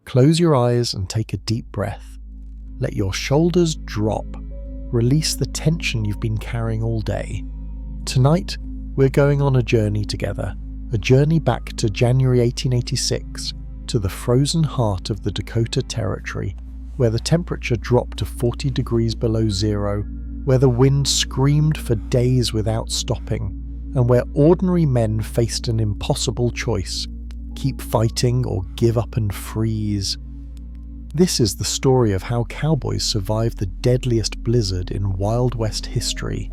Close your eyes and take a deep breath. Let your shoulders drop. Release the tension you've been carrying all day. Tonight, we're going on a journey together. A journey back to January 1886, to the frozen heart of the Dakota Territory, where the temperature dropped to 40 degrees below zero, where the wind screamed for days without stopping, and where ordinary men faced an impossible choice: keep fighting or give up and freeze. This is the story of how cowboys survived the deadliest blizzard in Wild West history.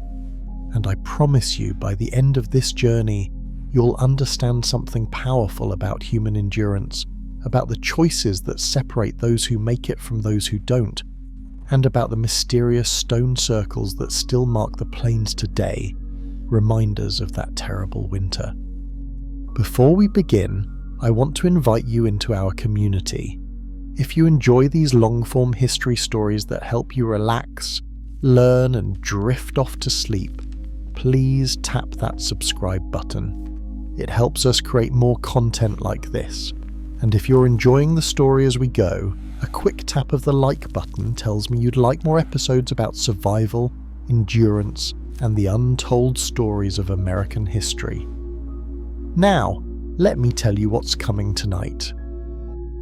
And I promise you, by the end of this journey, you'll understand something powerful about human endurance, about the choices that separate those who make it from those who don't, and about the mysterious stone circles that still mark the plains today, reminders of that terrible winter. Before we begin, I want to invite you into our community. If you enjoy these long-form history stories that help you relax, learn, and drift off to sleep, please tap that subscribe button. It helps us create more content like this. And if you're enjoying the story as we go, a quick tap of the like button tells me you'd like more episodes about survival, endurance, and the untold stories of American history. Now, let me tell you what's coming tonight.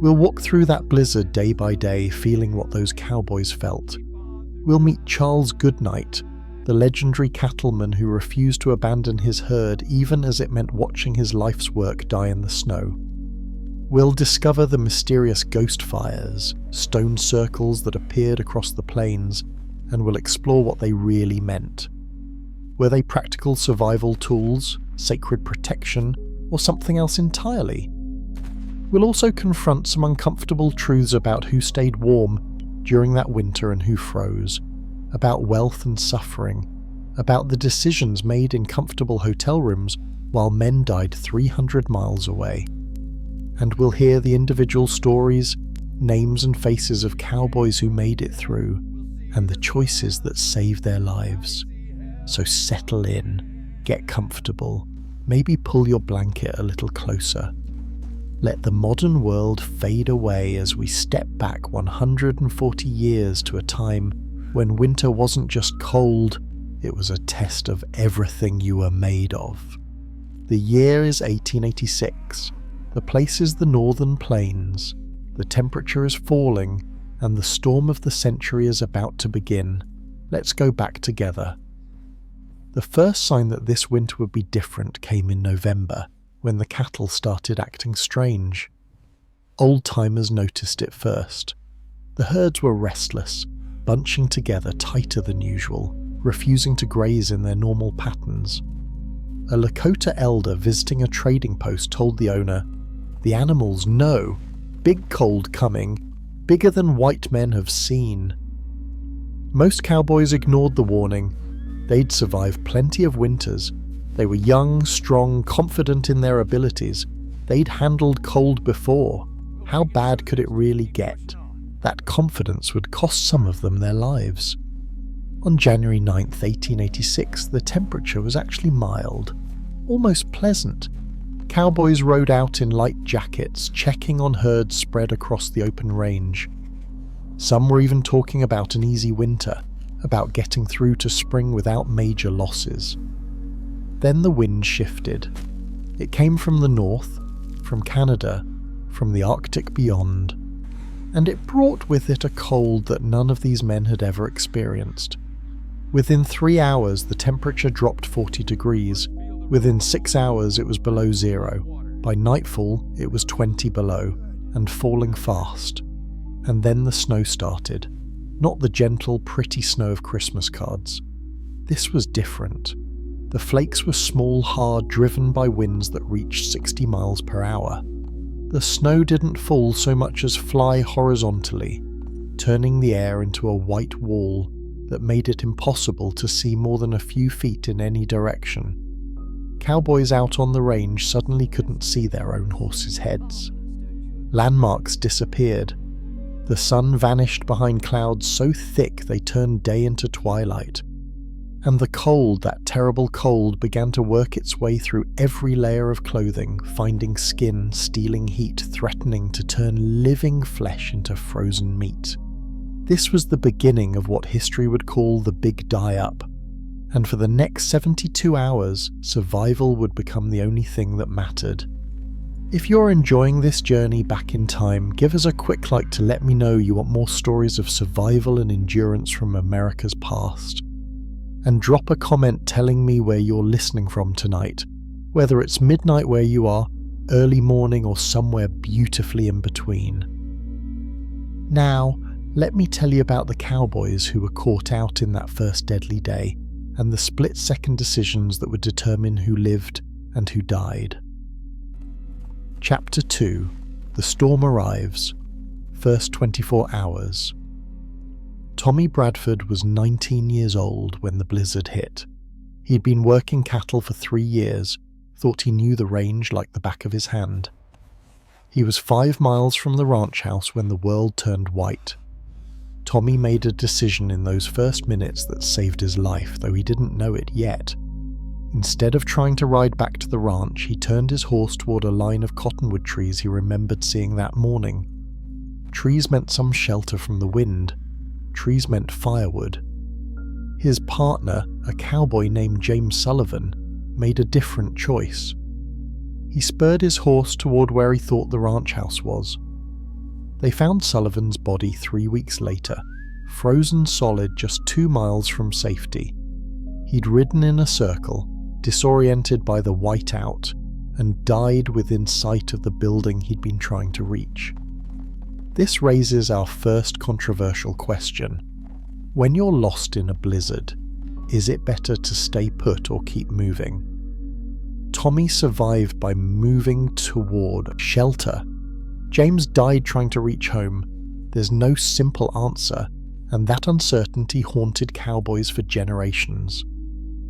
We'll walk through that blizzard day by day, feeling what those cowboys felt. We'll meet Charles Goodnight, the legendary cattleman who refused to abandon his herd even as it meant watching his life's work die in the snow. We'll discover the mysterious ghost fires, stone circles that appeared across the plains, and we'll explore what they really meant. Were they practical survival tools, sacred protection, or something else entirely? We'll also confront some uncomfortable truths about who stayed warm during that winter and who froze, about wealth and suffering, about the decisions made in comfortable hotel rooms while men died 300 miles away. And we'll hear the individual stories, names and faces of cowboys who made it through, and the choices that saved their lives. So settle in, get comfortable, maybe pull your blanket a little closer. Let the modern world fade away as we step back 140 years to a time when winter wasn't just cold, it was a test of everything you were made of. The year is 1886. The place is the northern plains. The temperature is falling, and the storm of the century is about to begin. Let's go back together. The first sign that this winter would be different came in November, when the cattle started acting strange. Old-timers noticed it first. The herds were restless, bunching together tighter than usual, refusing to graze in their normal patterns. A Lakota elder visiting a trading post told the owner, "The animals know, big cold coming, bigger than white men have seen." Most cowboys ignored the warning. They'd survived plenty of winters. They were young, strong, confident in their abilities. They'd handled cold before. How bad could it really get? That confidence would cost some of them their lives. On January 9th, 1886, the temperature was actually mild, almost pleasant. Cowboys rode out in light jackets, checking on herds spread across the open range. Some were even talking about an easy winter, about getting through to spring without major losses. Then the wind shifted. It came from the north, from Canada, from the Arctic beyond, and it brought with it a cold that none of these men had ever experienced. Within 3 hours, the temperature dropped 40 degrees. Within 6 hours, it was below zero. By nightfall, it was 20 below, and falling fast. And then the snow started. Not the gentle, pretty snow of Christmas cards. This was different. The flakes were small, hard, driven by winds that reached 60 miles per hour. The snow didn't fall so much as fly horizontally, turning the air into a white wall that made it impossible to see more than a few feet in any direction. Cowboys out on the range suddenly couldn't see their own horses' heads. Landmarks disappeared. The sun vanished behind clouds so thick they turned day into twilight. And the cold, that terrible cold, began to work its way through every layer of clothing, finding skin, stealing heat, threatening to turn living flesh into frozen meat. This was the beginning of what history would call the Big Die-Up, and for the next 72 hours, survival would become the only thing that mattered. If you're enjoying this journey back in time, give us a quick like to let me know you want more stories of survival and endurance from America's past. And drop a comment telling me where you're listening from tonight, whether it's midnight where you are, early morning, or somewhere beautifully in between. Now, let me tell you about the Cowboys who were caught out in that first deadly day, and the split-second decisions that would determine who lived and who died. Chapter 2. The Storm Arrives. First 24 Hours. Tommy Bradford was 19 years old when the blizzard hit. He'd been working cattle for 3 years, thought he knew the range like the back of his hand. He was 5 miles from the ranch house when the world turned white. Tommy made a decision in those first minutes that saved his life, though he didn't know it yet. Instead of trying to ride back to the ranch, he turned his horse toward a line of cottonwood trees he remembered seeing that morning. Trees meant some shelter from the wind. Trees meant firewood. His partner, a cowboy named James Sullivan, made a different choice. He spurred his horse toward where he thought the ranch house was. They found Sullivan's body 3 weeks later, frozen solid just 2 miles from safety. He'd ridden in a circle, disoriented by the whiteout, and died within sight of the building he'd been trying to reach. This raises our first controversial question. When you're lost in a blizzard, is it better to stay put or keep moving? Tommy survived by moving toward shelter. James died trying to reach home. There's no simple answer, and that uncertainty haunted cowboys for generations.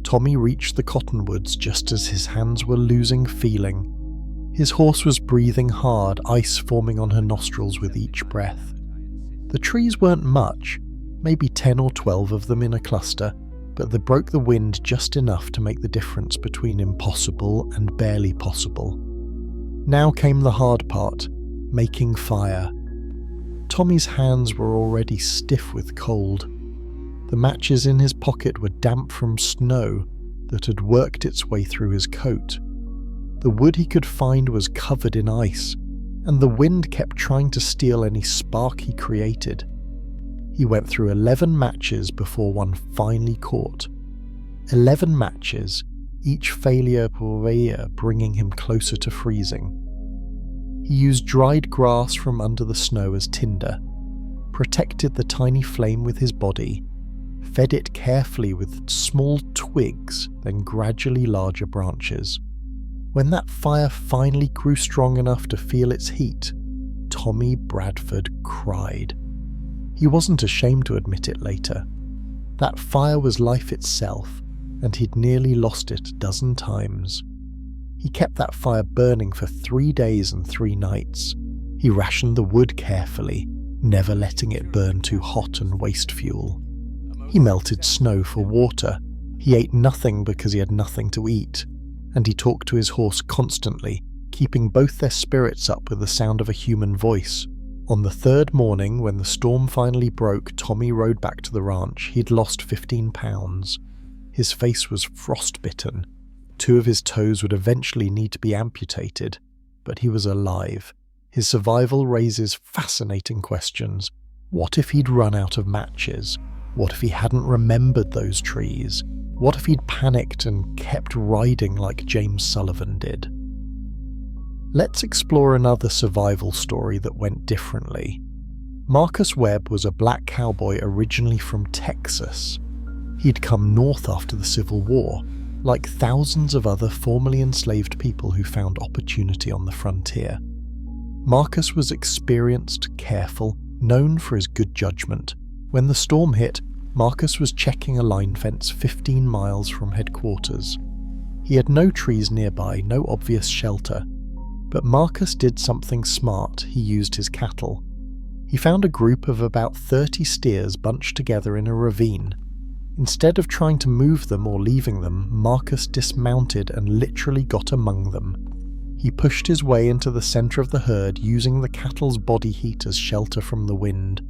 Tommy reached the cottonwoods just as his hands were losing feeling. His horse was breathing hard, ice forming on her nostrils with each breath. The trees weren't much, maybe 10 or 12 of them in a cluster, but they broke the wind just enough to make the difference between impossible and barely possible. Now came the hard part, making fire. Tommy's hands were already stiff with cold. The matches in his pocket were damp from snow that had worked its way through his coat. The wood he could find was covered in ice, and the wind kept trying to steal any spark he created. He went through 11 matches before one finally caught. 11 matches, each failure bringing him closer to freezing. He used dried grass from under the snow as tinder, protected the tiny flame with his body, fed it carefully with small twigs, then gradually larger branches. When that fire finally grew strong enough to feel its heat, Tommy Bradford cried. He wasn't ashamed to admit it later. That fire was life itself, and he'd nearly lost it a dozen times. He kept that fire burning for 3 days and 3 nights. He rationed the wood carefully, never letting it burn too hot and waste fuel. He melted snow for water. He ate nothing because he had nothing to eat. And he talked to his horse constantly, keeping both their spirits up with the sound of a human voice. On the 3rd morning, when the storm finally broke, Tommy rode back to the ranch. He'd lost 15 pounds. His face was frostbitten. 2 of his toes would eventually need to be amputated, but he was alive. His survival raises fascinating questions. What if he'd run out of matches? What if he hadn't remembered those trees? What if he'd panicked and kept riding like James Sullivan did? Let's explore another survival story that went differently. Marcus Webb was a black cowboy originally from Texas. He'd come north after the Civil War, like thousands of other formerly enslaved people who found opportunity on the frontier. Marcus was experienced, careful, known for his good judgment. When the storm hit, Marcus was checking a line fence 15 miles from headquarters. He had no trees nearby, no obvious shelter. But Marcus did something smart. He used his cattle. He found a group of about 30 steers bunched together in a ravine. Instead of trying to move them or leaving them, Marcus dismounted and literally got among them. He pushed his way into the center of the herd, using the cattle's body heat as shelter from the wind.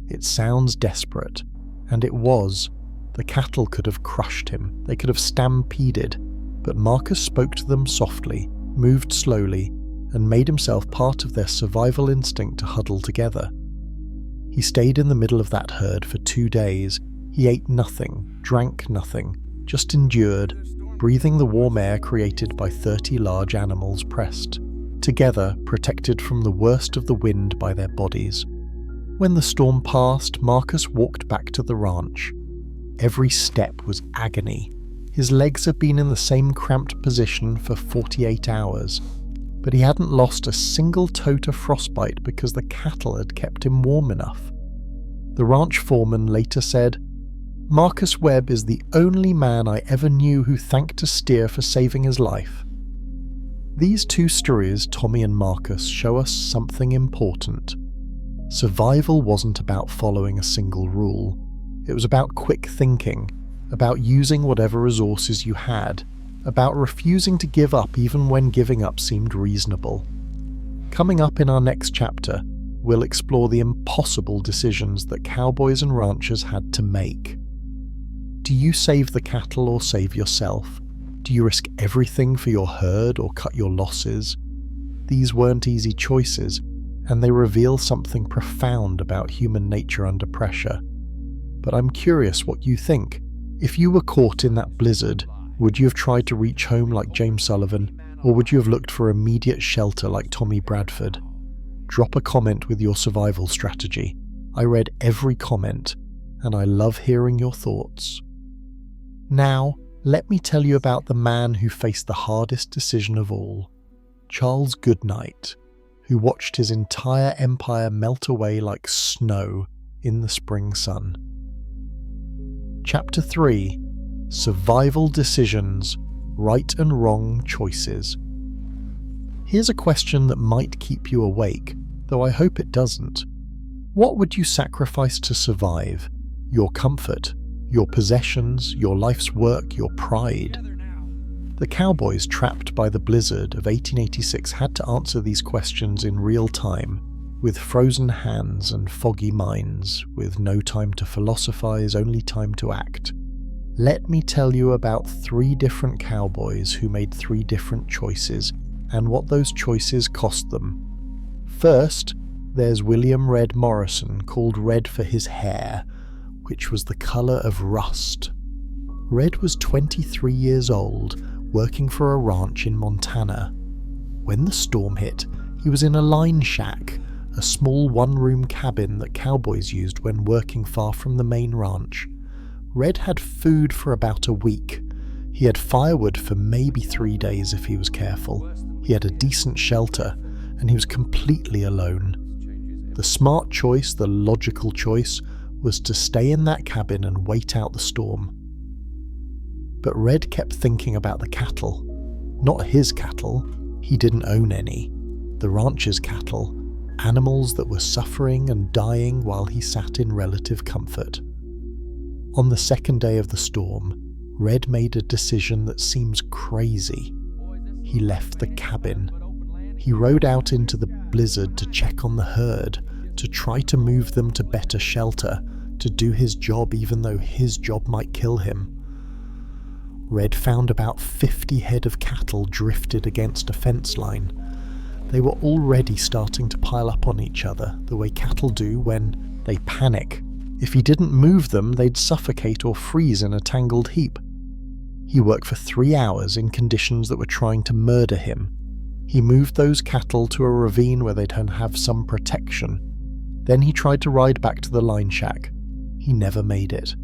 It sounds desperate, and it was. The cattle could have crushed him, they could have stampeded, but Marcus spoke to them softly, moved slowly, and made himself part of their survival instinct to huddle together. He stayed in the middle of that herd for 2 days. He ate nothing, drank nothing, just endured, breathing the warm air created by 30 large animals pressed together, protected from the worst of the wind by their bodies. When the storm passed, Marcus walked back to the ranch. Every step was agony. His legs had been in the same cramped position for 48 hours, but he hadn't lost a single toe to frostbite because the cattle had kept him warm enough. The ranch foreman later said, "Marcus Webb is the only man I ever knew who thanked a steer for saving his life." These two stories, Tommy and Marcus, show us something important. Survival wasn't about following a single rule. It was about quick thinking, about using whatever resources you had, about refusing to give up even when giving up seemed reasonable. Coming up in our next chapter, we'll explore the impossible decisions that cowboys and ranchers had to make. Do you save the cattle or save yourself? Do you risk everything for your herd or cut your losses? These weren't easy choices, and they reveal something profound about human nature under pressure. But I'm curious what you think. If you were caught in that blizzard, would you have tried to reach home like James Sullivan, or would you have looked for immediate shelter like Tommy Bradford? Drop a comment with your survival strategy. I read every comment, and I love hearing your thoughts. Now, let me tell you about the man who faced the hardest decision of all, Charles Goodnight, who watched his entire empire melt away like snow in the spring sun. Chapter 3: Survival Decisions, Right and Wrong Choices. Here's a question that might keep you awake, though I hope it doesn't. What would you sacrifice to survive? Your comfort, your possessions, your life's work, your pride? The Cowboys, trapped by the blizzard of 1886, had to answer these questions in real time, with frozen hands and foggy minds, with no time to philosophize, only time to act. Let me tell you about 3 different cowboys who made 3 different choices, and what those choices cost them. First, there's William Red Morrison, called Red for his hair, which was the colour of rust. Red was 23 years old, working for a ranch in Montana. When the storm hit, he was in a line shack, a small one-room cabin that cowboys used when working far from the main ranch. Red had food for about a week. He had firewood for maybe 3 days if he was careful. He had a decent shelter, and he was completely alone. The smart choice, the logical choice, was to stay in that cabin and wait out the storm. But Red kept thinking about the cattle. Not his cattle. He didn't own any. The ranch's cattle. Animals that were suffering and dying while he sat in relative comfort. On the second day of the storm, Red made a decision that seems crazy. He left the cabin. He rode out into the blizzard to check on the herd, to try to move them to better shelter, to do his job even though his job might kill him. Red found about 50 head of cattle drifted against a fence line. They were already starting to pile up on each other, the way cattle do when they panic. If he didn't move them, they'd suffocate or freeze in a tangled heap. He worked for 3 hours in conditions that were trying to murder him. He moved those cattle to a ravine where they'd have some protection. Then he tried to ride back to the line shack. He never made it.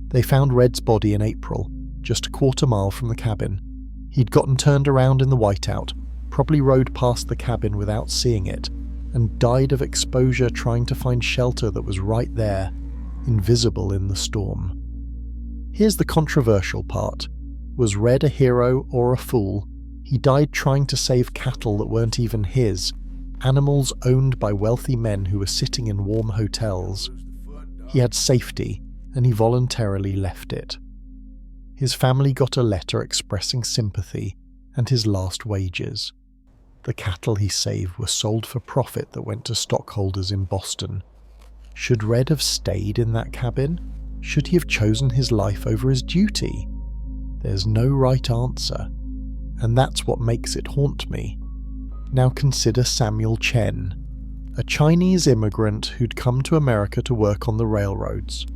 They found Red's body in April, just a quarter mile from the cabin. He'd gotten turned around in the whiteout, probably rode past the cabin without seeing it, and died of exposure trying to find shelter that was right there, invisible in the storm. Here's the controversial part. Was Red a hero or a fool? He died trying to save cattle that weren't even his, animals owned by wealthy men who were sitting in warm hotels. He had safety, and he voluntarily left it. His family got a letter expressing sympathy and his last wages. The cattle he saved were sold for profit that went to stockholders in Boston. Should Red have stayed in that cabin? Should he have chosen his life over his duty? There's no right answer, and that's what makes it haunt me. Now consider Samuel Chen, a Chinese immigrant who'd come to America to work on the railroads.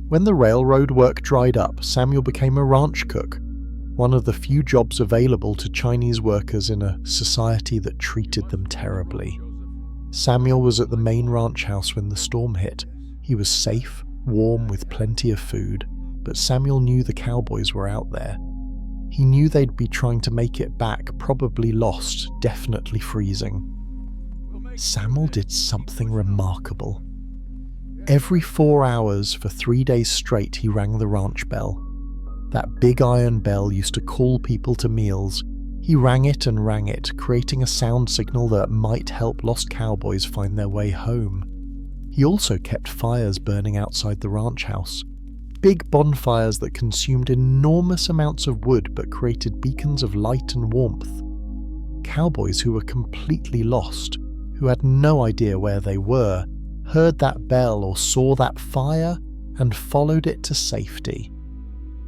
When the railroad work dried up, Samuel became a ranch cook, one of the few jobs available to Chinese workers in a society that treated them terribly. Samuel was at the main ranch house when the storm hit. He was safe, warm, with plenty of food, but Samuel knew the Cowboys were out there. He knew they'd be trying to make it back, probably lost, definitely freezing. Samuel did something remarkable. Every 4 hours for 3 days straight he rang the ranch bell. That big iron bell used to call people to meals. He rang it, creating a sound signal that might help lost cowboys find their way home. He also kept fires burning outside the ranch house. Big bonfires that consumed enormous amounts of wood but created beacons of light and warmth. Cowboys who were completely lost, who had no idea where they were, heard that bell or saw that fire and followed it to safety.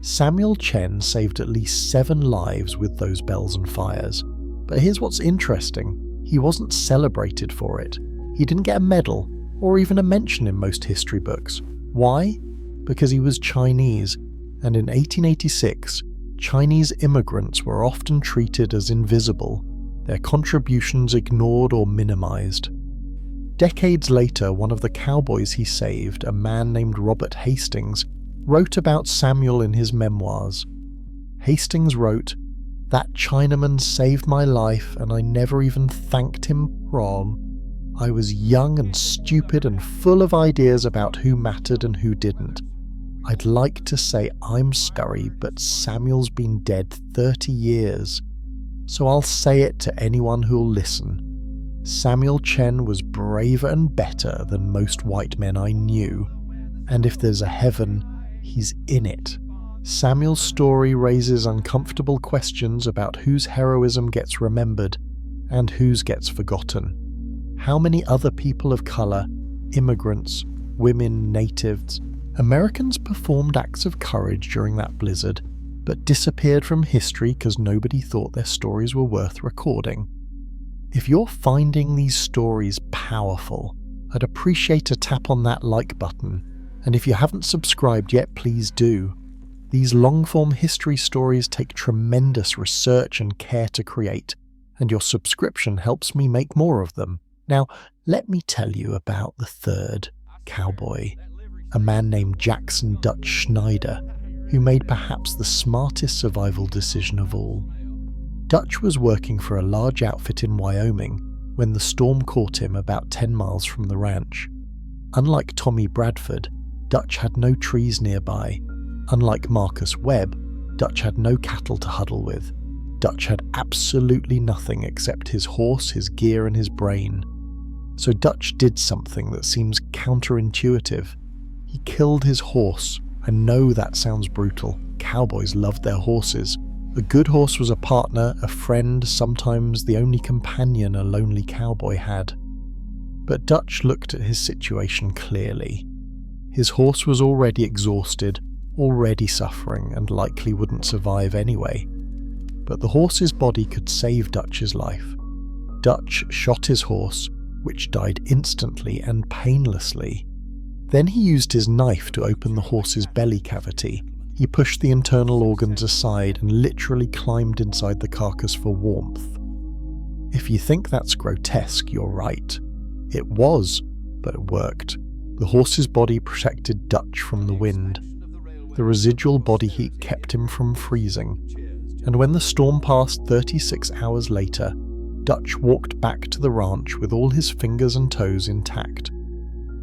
Samuel Chen saved at least 7 lives with those bells and fires. But here's what's interesting. He wasn't celebrated for it. He didn't get a medal or even a mention in most history books. Why? Because he was Chinese, and in 1886, Chinese immigrants were often treated as invisible, their contributions ignored or minimized. Decades later, one of the cowboys he saved, a man named Robert Hastings, wrote about Samuel in his memoirs. Hastings wrote, "That Chinaman saved my life and I never even thanked him wrong. I was young and stupid and full of ideas about who mattered and who didn't. I'd like to say I'm sorry, but Samuel's been dead 30 years. So I'll say it to anyone who'll listen. Samuel Chen was braver and better than most white men I knew, and if there's a heaven, he's in it." Samuel's story raises uncomfortable questions about whose heroism gets remembered and whose gets forgotten. How many other people of color, immigrants, women, natives, Americans performed acts of courage during that blizzard, but disappeared from history because nobody thought their stories were worth recording? If you're finding these stories powerful, I'd appreciate a tap on that like button, and if you haven't subscribed yet, please do. These long-form history stories take tremendous research and care to create, and your subscription helps me make more of them. Now, let me tell you about the third cowboy, a man named Jackson Dutch Schneider, who made perhaps the smartest survival decision of all. Dutch was working for a large outfit in Wyoming when the storm caught him about 10 miles from the ranch. Unlike Tommy Bradford, Dutch had no trees nearby. Unlike Marcus Webb, Dutch had no cattle to huddle with. Dutch had absolutely nothing except his horse, his gear, and his brain. So Dutch did something that seems counterintuitive. He killed his horse. I know that sounds brutal. Cowboys loved their horses. A good horse was a partner, a friend, sometimes the only companion a lonely cowboy had. But Dutch looked at his situation clearly. His horse was already exhausted, already suffering, and likely wouldn't survive anyway. But the horse's body could save Dutch's life. Dutch shot his horse, which died instantly and painlessly. Then he used his knife to open the horse's belly cavity. He pushed the internal organs aside and literally climbed inside the carcass for warmth. If you think that's grotesque, you're right. It was, but it worked. The horse's body protected Dutch from the wind. The residual body heat kept him from freezing. And when the storm passed 36 hours later, Dutch walked back to the ranch with all his fingers and toes intact.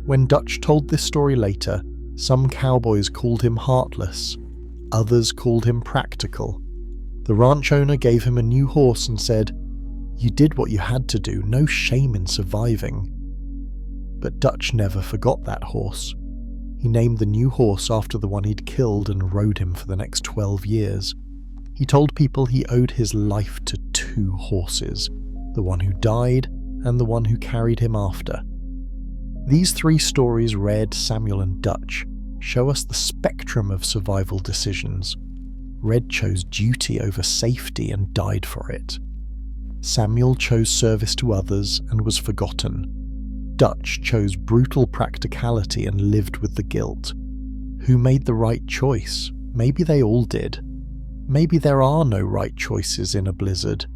When Dutch told this story later, some cowboys called him heartless. Others called him practical. The ranch owner gave him a new horse and said, "You did what you had to do, no shame in surviving." But Dutch never forgot that horse. He named the new horse after the one he'd killed and rode him for the next 12 years. He told people he owed his life to 2 horses, the one who died and the one who carried him after. These 3 stories, Red, Samuel and Dutch, show us the spectrum of survival decisions. Red chose duty over safety and died for it. Samuel chose service to others and was forgotten. Dutch chose brutal practicality and lived with the guilt. Who made the right choice? Maybe they all did. Maybe there are no right choices in a blizzard,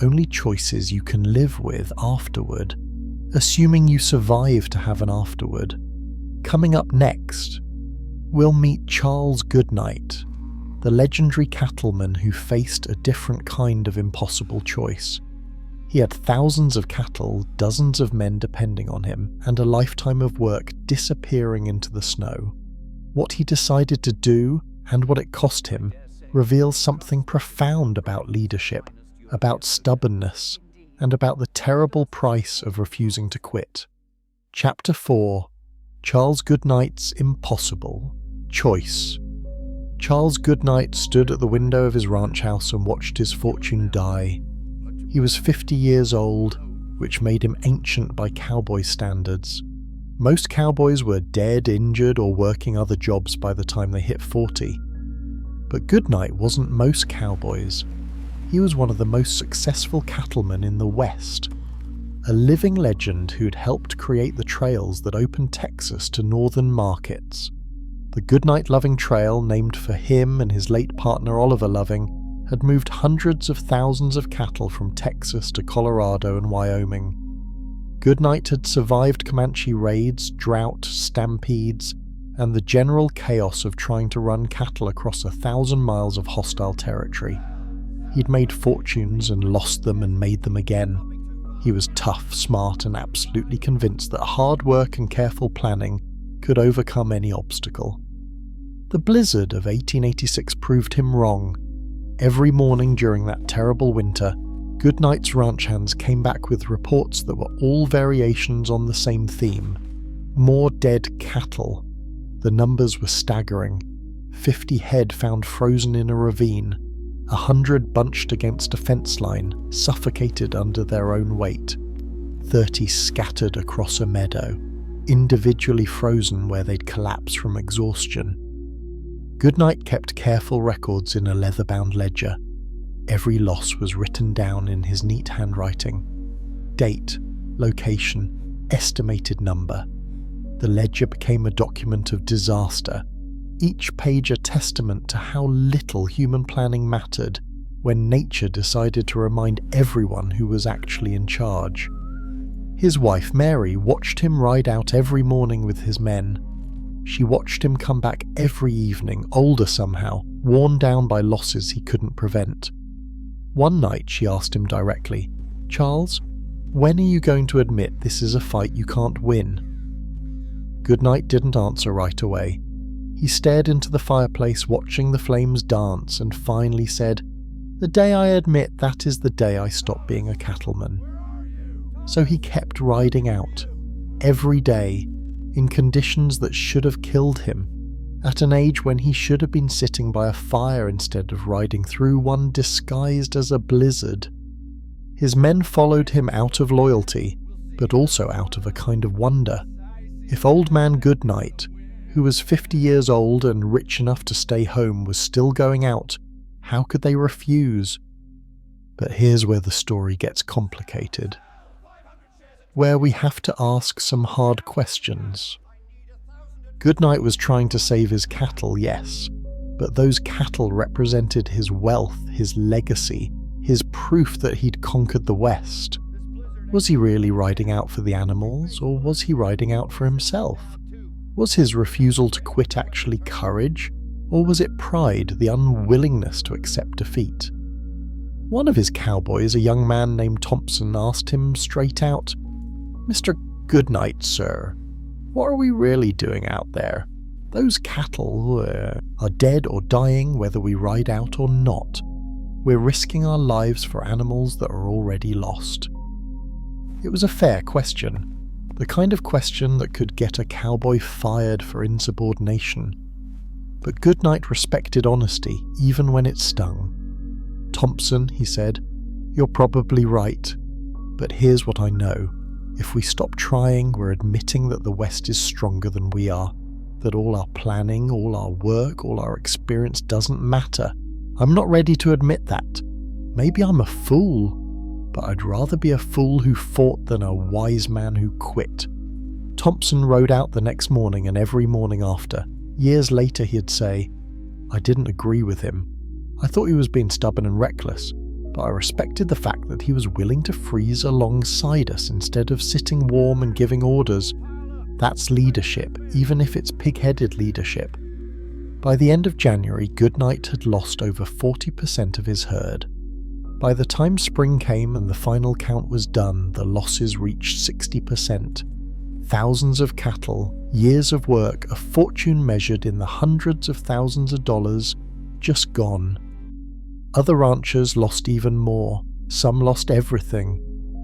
only choices you can live with afterward, assuming you survive to have an afterward. Coming up next, we'll meet Charles Goodnight, the legendary cattleman who faced a different kind of impossible choice. He had thousands of cattle, dozens of men depending on him, and a lifetime of work disappearing into the snow. What he decided to do, and what it cost him, reveals something profound about leadership, about stubbornness, and about the terrible price of refusing to quit. Chapter 4: Charles Goodnight's Impossible Choice. Charles Goodnight stood at the window of his ranch house and watched his fortune die. He was 50 years old, which made him ancient by cowboy standards. Most cowboys were dead, injured, or working other jobs by the time they hit 40. But Goodnight wasn't most cowboys. He was one of the most successful cattlemen in the West, a living legend who'd helped create the trails that opened Texas to northern markets. The Goodnight Loving Trail, named for him and his late partner Oliver Loving, had moved hundreds of thousands of cattle from Texas to Colorado and Wyoming. Goodnight had survived Comanche raids, drought, stampedes, and the general chaos of trying to run cattle across 1,000 miles of hostile territory. He'd made fortunes and lost them and made them again. He was tough, smart, and absolutely convinced that hard work and careful planning could overcome any obstacle. The blizzard of 1886 proved him wrong. Every morning during that terrible winter, Goodnight's ranch hands came back with reports that were all variations on the same theme: more dead cattle. The numbers were staggering. 50 head found frozen in a ravine, 100 bunched against a fence line, suffocated under their own weight, 30 scattered across a meadow, individually frozen where they'd collapse from exhaustion. Goodnight kept careful records in a leather-bound ledger. Every loss was written down in his neat handwriting. Date, location, estimated number. The ledger became a document of disaster, each page a testament to how little human planning mattered when nature decided to remind everyone who was actually in charge. His wife Mary watched him ride out every morning with his men. She watched him come back every evening, older somehow, worn down by losses he couldn't prevent. One night she asked him directly, "Charles, when are you going to admit this is a fight you can't win?" Goodnight didn't answer right away. He stared into the fireplace, watching the flames dance, and finally said, "The day I admit that is the day I stop being a cattleman." So he kept riding out, every day, in conditions that should have killed him, at an age when he should have been sitting by a fire instead of riding through one disguised as a blizzard. His men followed him out of loyalty, but also out of a kind of wonder. If Old Man Goodnight, who was 50 years old and rich enough to stay home, was still going out, how could they refuse? But here's where the story gets complicated, where we have to ask some hard questions. Goodnight was trying to save his cattle, yes, but those cattle represented his wealth, his legacy, his proof that he'd conquered the West. Was he really riding out for the animals, or was he riding out for himself? Was his refusal to quit actually courage, or was it pride, the unwillingness to accept defeat? One of his cowboys, a young man named Thompson, asked him straight out, "Mr. Goodnight, sir, what are we really doing out there? Those cattle are dead or dying whether we ride out or not. We're risking our lives for animals that are already lost." It was a fair question, The kind of question that could get a cowboy fired for insubordination. But Goodnight respected honesty, even when it stung. "Thompson," he said, "you're probably right. But here's what I know. If we stop trying, we're admitting that the West is stronger than we are. That all our planning, all our work, all our experience doesn't matter. I'm not ready to admit that. Maybe I'm a fool, but I'd rather be a fool who fought than a wise man who quit." Thompson rode out the next morning and every morning after. Years later he'd say, "I didn't agree with him. I thought he was being stubborn and reckless, but I respected the fact that he was willing to freeze alongside us instead of sitting warm and giving orders. That's leadership, even if it's pig-headed leadership." By the end of January, Goodnight had lost over 40% of his herd. By the time spring came and the final count was done, the losses reached 60%. Thousands of cattle, years of work, a fortune measured in the hundreds of thousands of dollars, just gone. Other ranchers lost even more. Some lost everything.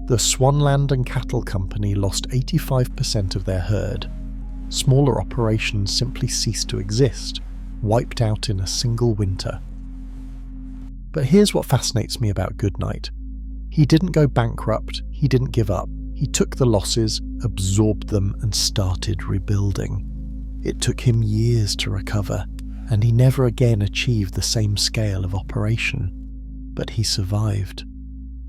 The Swanland and Cattle Company lost 85% of their herd. Smaller operations simply ceased to exist, wiped out in a single winter. But here's what fascinates me about Goodnight. He didn't go bankrupt, he didn't give up. He took the losses, absorbed them, and started rebuilding. It took him years to recover, and he never again achieved the same scale of operation. But he survived.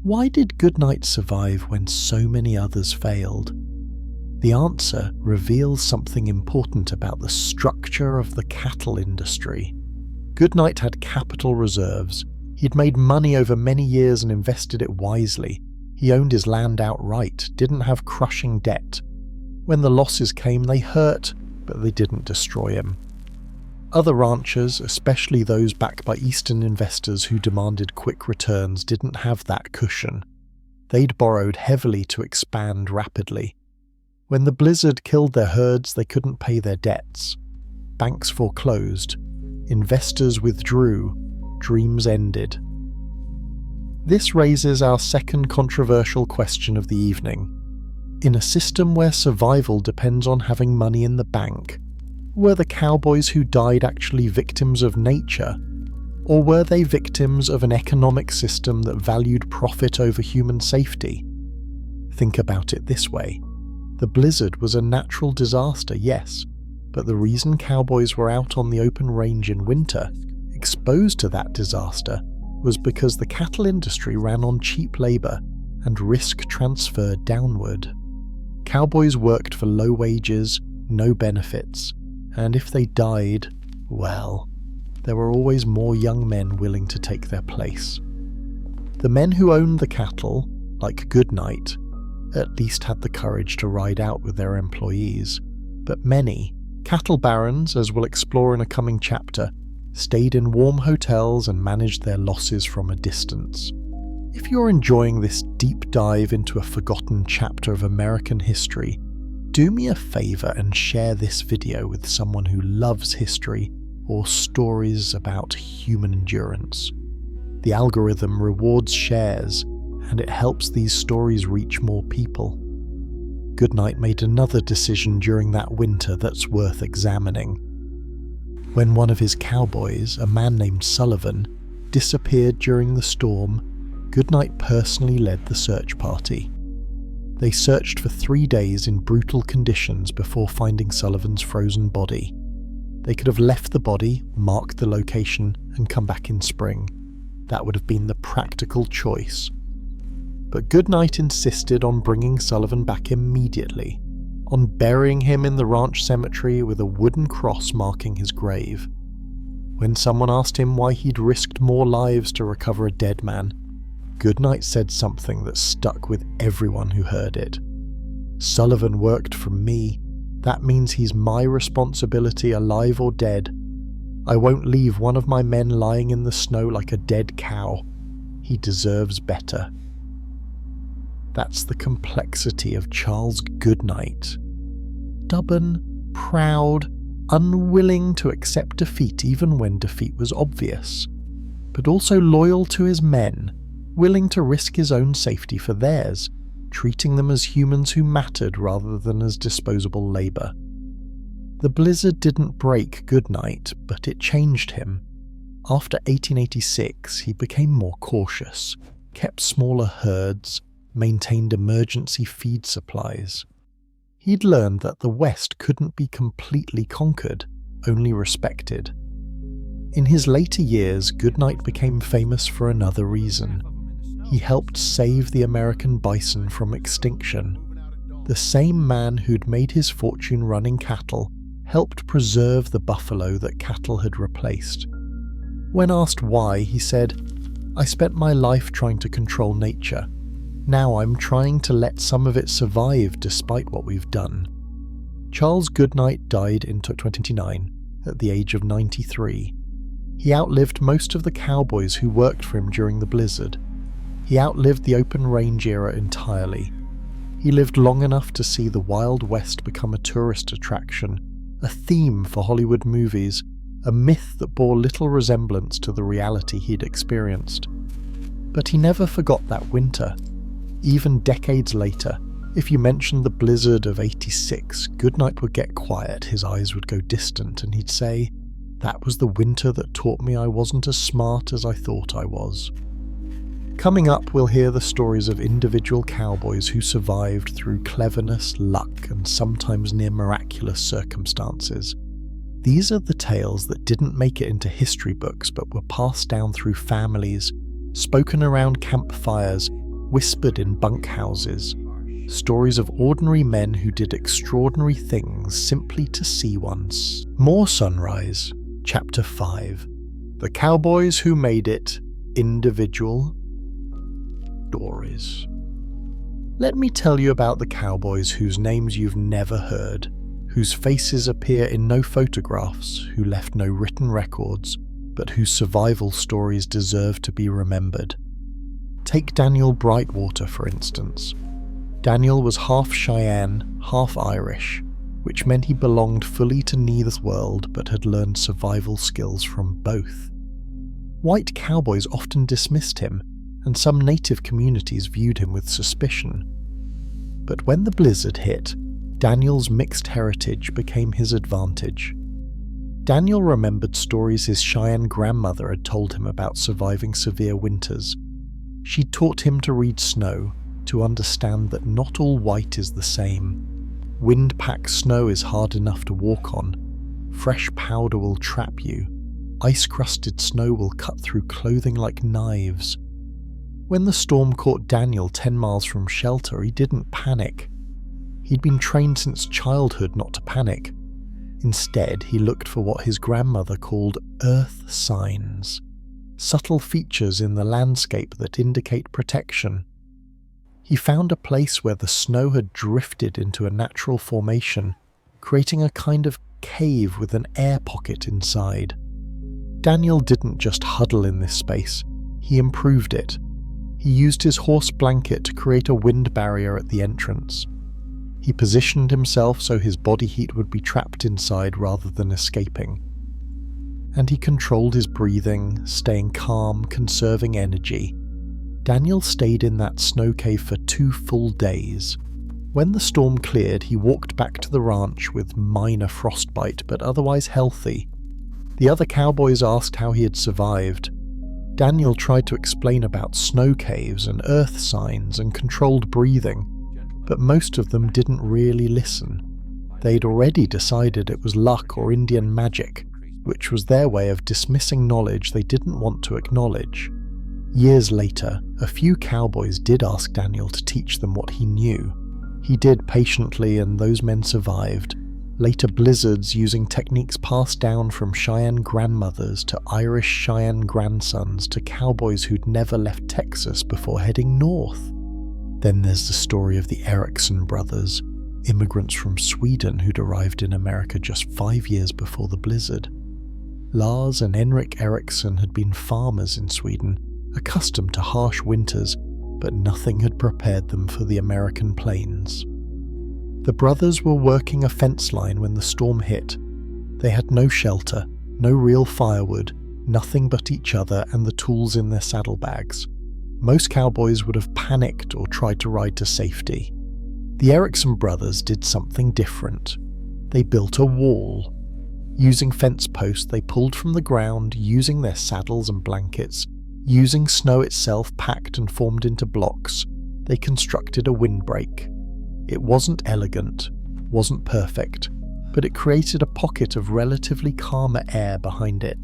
Why did Goodnight survive when so many others failed? The answer reveals something important about the structure of the cattle industry. Goodnight had capital reserves. He'd made money over many years and invested it wisely. He owned his land outright, didn't have crushing debt. When the losses came, they hurt, but they didn't destroy him. Other ranchers, especially those backed by Eastern investors who demanded quick returns, didn't have that cushion. They'd borrowed heavily to expand rapidly. When the blizzard killed their herds, they couldn't pay their debts. Banks foreclosed. Investors withdrew. Dreams ended. This raises our second controversial question of the evening. In a system where survival depends on having money in the bank, were the cowboys who died actually victims of nature? Or were they victims of an economic system that valued profit over human safety? Think about it this way. The blizzard was a natural disaster, yes, but the reason cowboys were out on the open range in winter, exposed to that disaster, was because the cattle industry ran on cheap labor and risk transferred downward. Cowboys worked for low wages, no benefits, and if they died, well, there were always more young men willing to take their place. The men who owned the cattle, like Goodnight, at least had the courage to ride out with their employees, but many, cattle barons, as we'll explore in a coming chapter, stayed in warm hotels and managed their losses from a distance. If you're enjoying this deep dive into a forgotten chapter of American history, do me a favor and share this video with someone who loves history or stories about human endurance. The algorithm rewards shares, and it helps these stories reach more people. Goodnight made another decision during that winter that's worth examining. When one of his cowboys, a man named Sullivan, disappeared during the storm, Goodnight personally led the search party. They searched for 3 days in brutal conditions before finding Sullivan's frozen body. They could have left the body, marked the location, and come back in spring. That would have been the practical choice. But Goodnight insisted on bringing Sullivan back immediately, on burying him in the ranch cemetery with a wooden cross marking his grave. When someone asked him why he'd risked more lives to recover a dead man, Goodnight said something that stuck with everyone who heard it. "Sullivan worked for me. That means he's my responsibility, alive or dead. I won't leave one of my men lying in the snow like a dead cow. He deserves better." That's the complexity of Charles Goodnight. Stubborn, proud, unwilling to accept defeat even when defeat was obvious, but also loyal to his men, willing to risk his own safety for theirs. treating them as humans who mattered rather than as disposable labor. The blizzard didn't break Goodnight, but it changed him. After 1886, he became more cautious, kept smaller herds, maintained emergency feed supplies. He'd learned that the West couldn't be completely conquered, only respected. In his later years, Goodnight became famous for another reason. He helped save the American bison from extinction. The same man who'd made his fortune running cattle helped preserve the buffalo that cattle had replaced. When asked why, he said, "I spent my life trying to control nature. Now I'm trying to let some of it survive despite what we've done." Charles Goodnight died in 2029 at the age of 93. He outlived most of the cowboys who worked for him during the blizzard. He outlived the open range era entirely. He lived long enough to see the Wild West become a tourist attraction, a theme for Hollywood movies, a myth that bore little resemblance to the reality he'd experienced. But he never forgot that winter. Even decades later, if you mentioned the blizzard of '86, Goodnight would get quiet, his eyes would go distant, and he'd say, "That was the winter that taught me I wasn't as smart as I thought I was." Coming up, we'll hear the stories of individual cowboys who survived through cleverness, luck, and sometimes near miraculous circumstances. These are the tales that didn't make it into history books but were passed down through families, spoken around campfires, whispered in bunkhouses. Stories of ordinary men who did extraordinary things simply to see once. More Sunrise, Chapter 5. The Cowboys Who Made It. Individual Stories. Let me tell you about the cowboys whose names you've never heard, whose faces appear in no photographs, who left no written records, but whose survival stories deserve to be remembered. Take Daniel Brightwater, for instance. Daniel was half Cheyenne, half Irish, which meant he belonged fully to neither world but had learned survival skills from both. White cowboys often dismissed him, and some native communities viewed him with suspicion. But when the blizzard hit, Daniel's mixed heritage became his advantage. Daniel remembered stories his Cheyenne grandmother had told him about surviving severe winters. She taught him to read snow, to understand that not all white is the same. Wind-packed snow is hard enough to walk on. Fresh powder will trap you. Ice-crusted snow will cut through clothing like knives. When the storm caught Daniel 10 miles from shelter, he didn't panic. He'd been trained since childhood not to panic. Instead, he looked for what his grandmother called earth signs, subtle features in the landscape that indicate protection. He found a place where the snow had drifted into a natural formation, creating a kind of cave with an air pocket inside. Daniel didn't just huddle in this space, he improved it. He used his horse blanket to create a wind barrier at the entrance. He positioned himself so his body heat would be trapped inside rather than escaping. And he controlled his breathing, staying calm, conserving energy. Daniel stayed in that snow cave for 2 full days. When the storm cleared, he walked back to the ranch with minor frostbite but otherwise healthy. The other cowboys asked how he had survived. Daniel tried to explain about snow caves and earth signs and controlled breathing, but most of them didn't really listen. They'd already decided it was luck or Indian magic, which was their way of dismissing knowledge they didn't want to acknowledge. Years later, a few cowboys did ask Daniel to teach them what he knew. He did patiently, and those men survived. Later blizzards using techniques passed down from Cheyenne grandmothers to Irish Cheyenne grandsons to cowboys who'd never left Texas before heading north. Then there's the story of the Eriksson brothers, immigrants from Sweden who'd arrived in America just 5 years before the blizzard. Lars and Henrik Eriksson had been farmers in Sweden, accustomed to harsh winters, but nothing had prepared them for the American plains. The brothers were working a fence line when the storm hit. They had no shelter, no real firewood, nothing but each other and the tools in their saddlebags. most cowboys would have panicked or tried to ride to safety. The Erickson brothers did something different. They built a wall. Using fence posts they pulled from the ground, using their saddles and blankets, using snow itself packed and formed into blocks, they constructed a windbreak. It wasn't elegant, wasn't perfect, but it created a pocket of relatively calmer air behind it.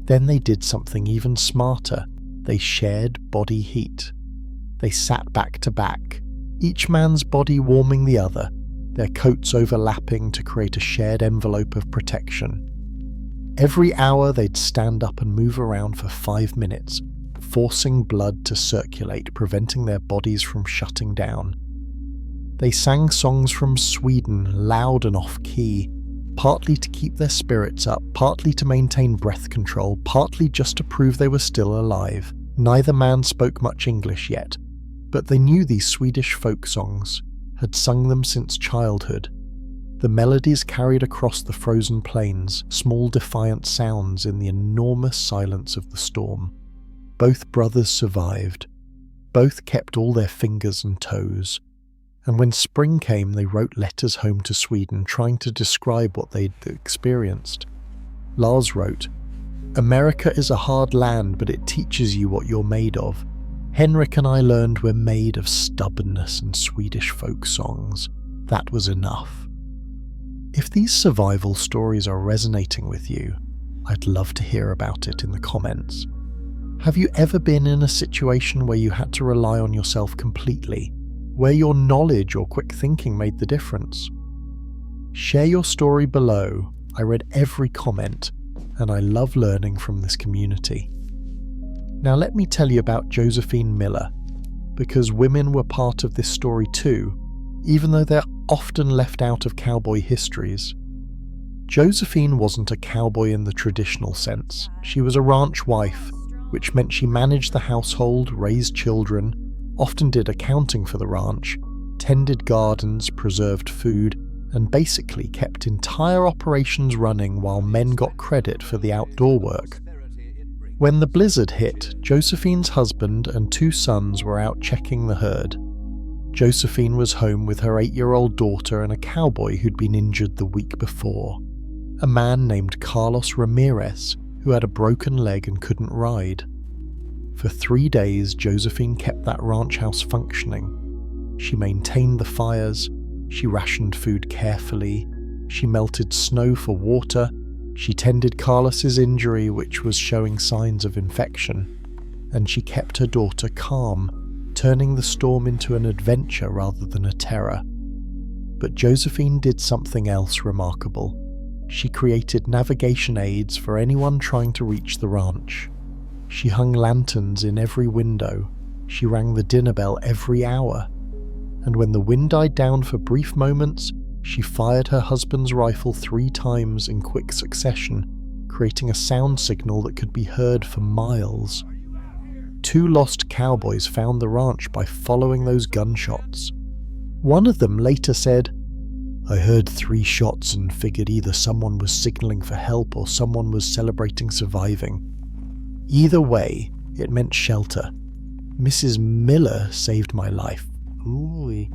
Then they did something even smarter. They shared body heat. They sat back to back, each man's body warming the other, their coats overlapping to create a shared envelope of protection. Every hour they'd stand up and move around for 5 minutes, forcing blood to circulate, preventing their bodies from shutting down. They sang songs from Sweden, loud and off-key, partly to keep their spirits up, partly to maintain breath control, partly just to prove they were still alive. Neither man spoke much English yet, but they knew these Swedish folk songs, had sung them since childhood. The melodies carried across the frozen plains, small defiant sounds in the enormous silence of the storm. Both brothers survived. Both kept all their fingers and toes. And when spring came, they wrote letters home to Sweden, trying to describe what they'd experienced. Lars wrote, "America is a hard land, but it teaches you what you're made of. Henrik and I learned we're made of stubbornness and Swedish folk songs. That was enough." If these survival stories are resonating with you, I'd love to hear about it in the comments. Have you ever been in a situation where you had to rely on yourself completely, where your knowledge or quick thinking made the difference? Share your story below. I read every comment, and I love learning from this community. Now let me tell you about Josephine Miller, because women were part of this story too, even though they're often left out of cowboy histories. Josephine wasn't a cowboy in the traditional sense. She was a ranch wife, which meant she managed the household, raised children, often did accounting for the ranch, tended gardens, preserved food, and basically kept entire operations running while men got credit for the outdoor work. When the blizzard hit, Josephine's husband and 2 sons were out checking the herd. Josephine was home with her 8-year-old daughter and a cowboy who'd been injured the week before, a man named Carlos Ramirez, who had a broken leg and couldn't ride. For 3 days, Josephine kept that ranch house functioning. She maintained the fires, she rationed food carefully, she melted snow for water, she tended Carlos's injury, which was showing signs of infection, and she kept her daughter calm, turning the storm into an adventure rather than a terror. But Josephine did something else remarkable. She created navigation aids for anyone trying to reach the ranch. She hung lanterns in every window. She rang the dinner bell every hour. And when the wind died down for brief moments, she fired her husband's rifle 3 times in quick succession, creating a sound signal that could be heard for miles. 2 lost cowboys found the ranch by following those gunshots. One of them later said, "I heard 3 shots and figured either someone was signaling for help or someone was celebrating surviving. Either way, it meant shelter. Mrs. Miller saved my life. Ooh.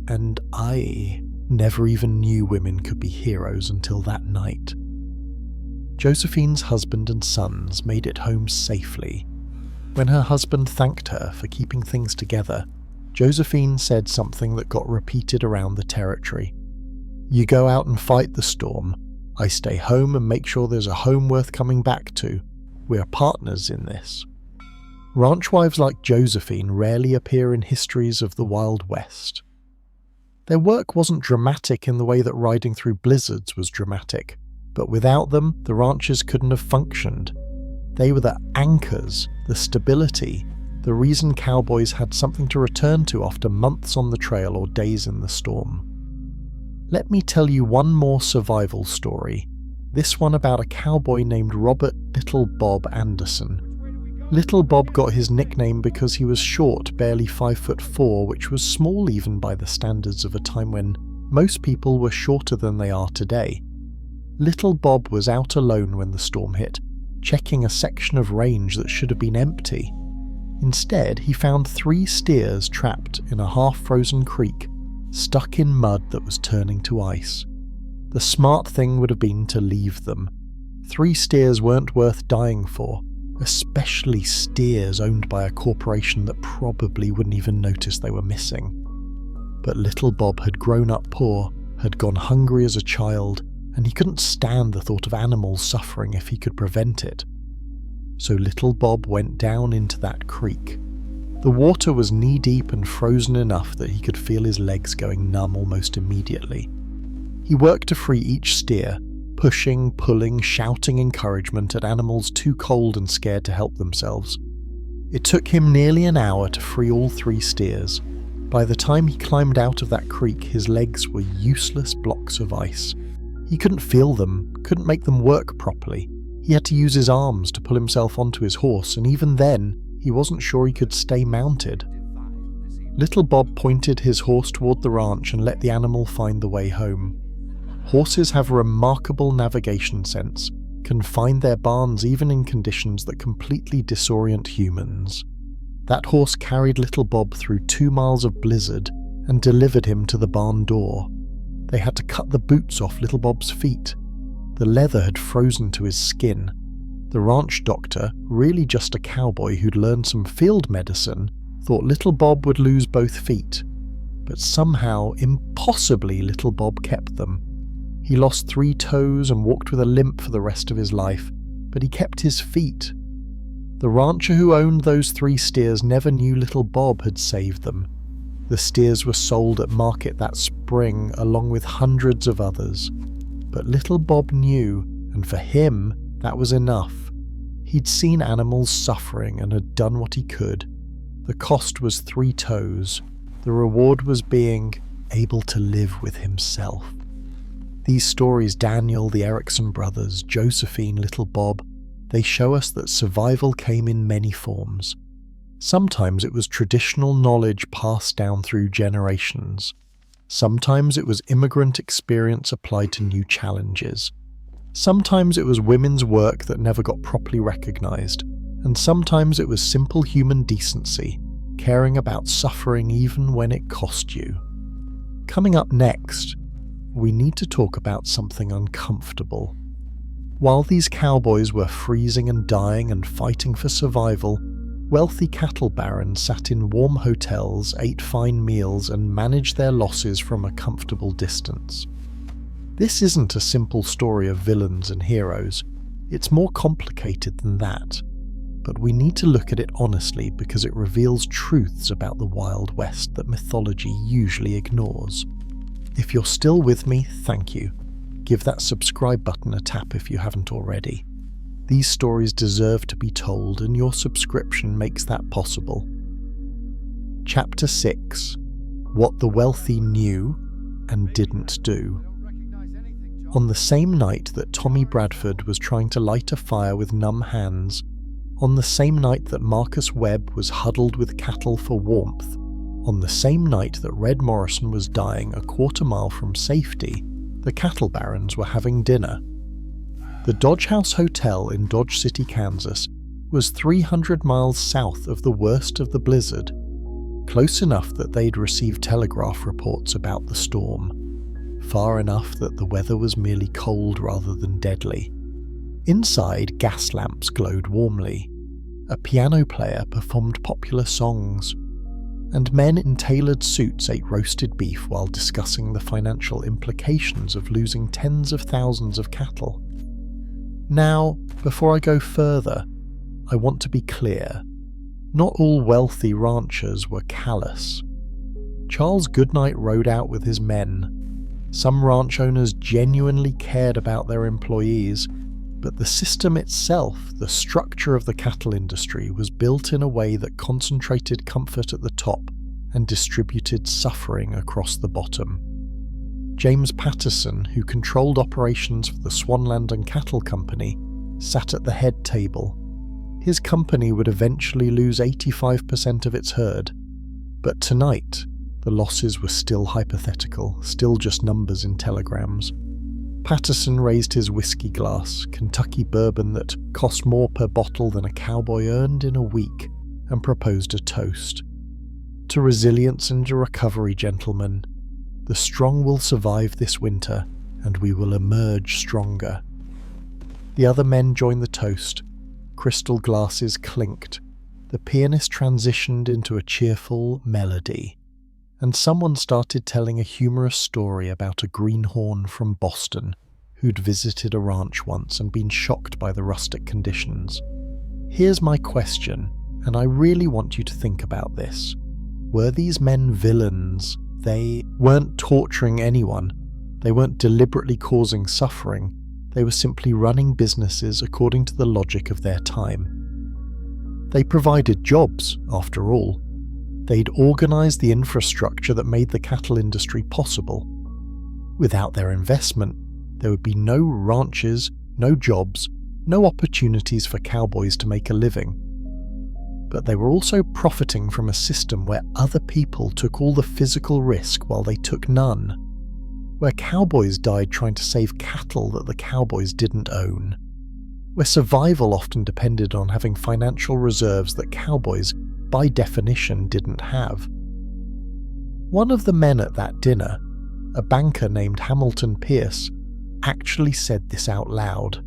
And I never even knew women could be heroes until that night." Josephine's husband and sons made it home safely. When her husband thanked her for keeping things together, Josephine said something that got repeated around the territory. "You go out and fight the storm. I stay home and make sure there's a home worth coming back to. We're partners in this." Ranch wives like Josephine rarely appear in histories of the Wild West. Their work wasn't dramatic in the way that riding through blizzards was dramatic, but without them, the ranches couldn't have functioned. They were the anchors, the stability, the reason cowboys had something to return to after months on the trail or days in the storm. Let me tell you one more survival story, this one about a cowboy named Robert Little Bob Anderson. Little Bob got his nickname because he was short, barely 5'4", which was small even by the standards of a time when most people were shorter than they are today. Little Bob was out alone when the storm hit, checking a section of range that should have been empty. Instead, he found 3 steers trapped in a half-frozen creek, stuck in mud that was turning to ice. The smart thing would have been to leave them. 3 steers weren't worth dying for, especially steers owned by a corporation that probably wouldn't even notice they were missing. But little Bob had grown up poor, had gone hungry as a child, and he couldn't stand the thought of animals suffering if he could prevent it. So little Bob went down into that creek. The water was knee-deep and frozen enough that he could feel his legs going numb almost immediately. He worked to free each steer, pushing, pulling, shouting encouragement at animals too cold and scared to help themselves. It took him nearly an hour to free all 3 steers. By the time he climbed out of that creek, his legs were useless blocks of ice. He couldn't feel them, couldn't make them work properly. He had to use his arms to pull himself onto his horse, and even then, he wasn't sure he could stay mounted. Little Bob pointed his horse toward the ranch and let the animal find the way home. Horses have a remarkable navigation sense, can find their barns even in conditions that completely disorient humans. That horse carried little Bob through 2 miles of blizzard and delivered him to the barn door. They had to cut the boots off little Bob's feet. The leather had frozen to his skin. The ranch doctor, really just a cowboy who'd learned some field medicine, thought little Bob would lose both feet. But somehow, impossibly, little Bob kept them. He lost 3 toes and walked with a limp for the rest of his life, but he kept his feet. The rancher who owned those 3 steers never knew little Bob had saved them. The steers were sold at market that spring along with hundreds of others. But little Bob knew, and for him, that was enough. He'd seen animals suffering and had done what he could. The cost was 3 toes. The reward was being able to live with himself. These stories, Daniel, the Erickson brothers, Josephine, little Bob, they show us that survival came in many forms. Sometimes it was traditional knowledge passed down through generations. Sometimes it was immigrant experience applied to new challenges. Sometimes it was women's work that never got properly recognized. And sometimes it was simple human decency, caring about suffering even when it cost you. Coming up next, we need to talk about something uncomfortable. While these cowboys were freezing and dying and fighting for survival, wealthy cattle barons sat in warm hotels, ate fine meals, and managed their losses from a comfortable distance. This isn't a simple story of villains and heroes. It's more complicated than that. But we need to look at it honestly because it reveals truths about the Wild West that mythology usually ignores. If you're still with me, thank you. Give that subscribe button a tap if you haven't already. These stories deserve to be told, and your subscription makes that possible. Chapter 6: What the Wealthy Knew and Didn't Do. On the same night that Tommy Bradford was trying to light a fire with numb hands, on the same night that Marcus Webb was huddled with cattle for warmth, on the same night that Red Morrison was dying a quarter-mile from safety, the cattle barons were having dinner. The Dodge House Hotel in Dodge City, Kansas, was 300 miles south of the worst of the blizzard, close enough that they'd received telegraph reports about the storm, far enough that the weather was merely cold rather than deadly. Inside, gas lamps glowed warmly. A piano player performed popular songs, and men in tailored suits ate roasted beef while discussing the financial implications of losing tens of thousands of cattle. Now, before I go further, I want to be clear. Not all wealthy ranchers were callous. Charles Goodnight rode out with his men. Some ranch owners genuinely cared about their employees, but the system itself, the structure of the cattle industry, was built in a way that concentrated comfort at the top and distributed suffering across the bottom. James Patterson, who controlled operations for the Swanland and Cattle Company, sat at the head table. His company would eventually lose 85% of its herd, but tonight, the losses were still hypothetical, still just numbers in telegrams. Patterson raised his whiskey glass, Kentucky bourbon that cost more per bottle than a cowboy earned in a week. and proposed a toast. To resilience and recovery, gentlemen. The strong will survive this winter, and we will emerge stronger. The other men joined the toast. Crystal glasses clinked. The pianist transitioned into a cheerful melody, and someone started telling a humorous story about a greenhorn from Boston who'd visited a ranch once and been shocked by the rustic conditions. Here's my question, and I really want you to think about this. Were these men villains? They weren't torturing anyone. They weren't deliberately causing suffering. They were simply running businesses according to the logic of their time. They provided jobs, after all. They'd organized the infrastructure that made the cattle industry possible. Without their investment, there would be no ranches, no jobs, no opportunities for cowboys to make a living. But they were also profiting from a system where other people took all the physical risk while they took none, where cowboys died trying to save cattle that the cowboys didn't own, where survival often depended on having financial reserves that cowboys, by definition, didn't have. One of the men at that dinner, a banker named Hamilton Pierce, actually said this out loud.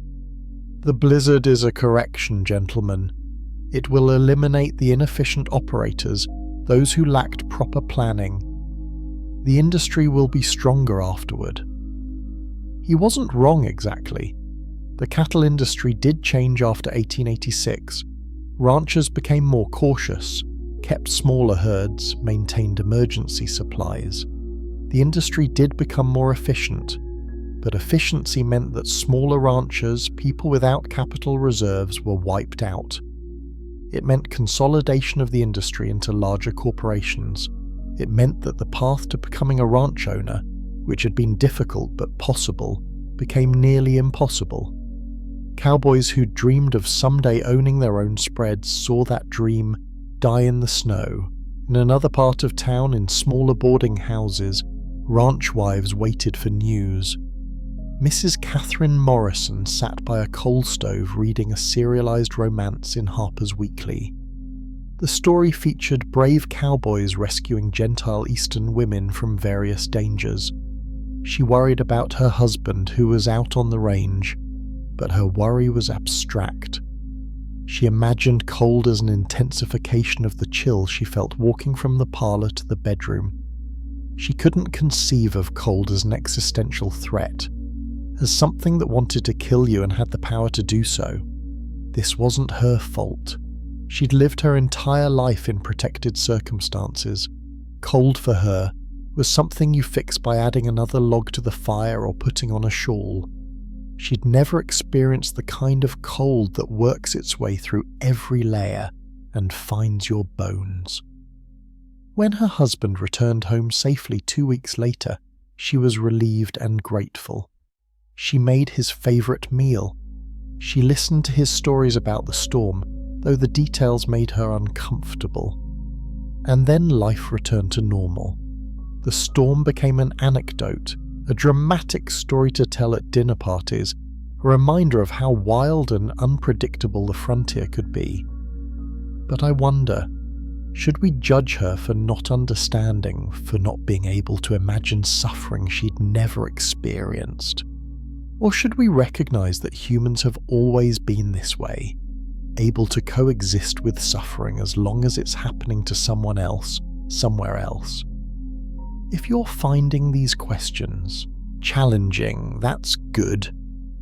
"The blizzard is a correction, gentlemen. It will eliminate the inefficient operators, those who lacked proper planning. The industry will be stronger afterward." He wasn't wrong exactly. The cattle industry did change after 1886. Ranchers became more cautious, kept smaller herds, maintained emergency supplies. The industry did become more efficient, but efficiency meant that smaller ranchers, people without capital reserves, were wiped out. It meant consolidation of the industry into larger corporations. It meant that the path to becoming a ranch owner, which had been difficult but possible, became nearly impossible. Cowboys who dreamed of someday owning their own spreads saw that dream die in the snow. In another part of town, in smaller boarding houses, ranch wives waited for news. Mrs. Catherine Morrison sat by a coal stove reading a serialized romance in Harper's Weekly. The story featured brave cowboys rescuing Gentile Eastern women from various dangers. She worried about her husband who was out on the range, but her worry was abstract. She imagined cold as an intensification of the chill she felt walking from the parlor to the bedroom. She couldn't conceive of cold as an existential threat, as something that wanted to kill you and had the power to do so. This wasn't her fault. She'd lived her entire life in protected circumstances. Cold for her was something you fix by adding another log to the fire or putting on a shawl. She'd never experienced the kind of cold that works its way through every layer and finds your bones. When her husband returned home safely 2 weeks later, she was relieved and grateful. She made his favorite meal. She listened to his stories about the storm, though the details made her uncomfortable. And then life returned to normal. The storm became an anecdote, a dramatic story to tell at dinner parties, a reminder of how wild and unpredictable the frontier could be. But I wonder, should we judge her for not understanding, for not being able to imagine suffering she'd never experienced? Or should we recognize that humans have always been this way, able to coexist with suffering as long as it's happening to someone else, somewhere else? If you're finding these questions challenging, that's good.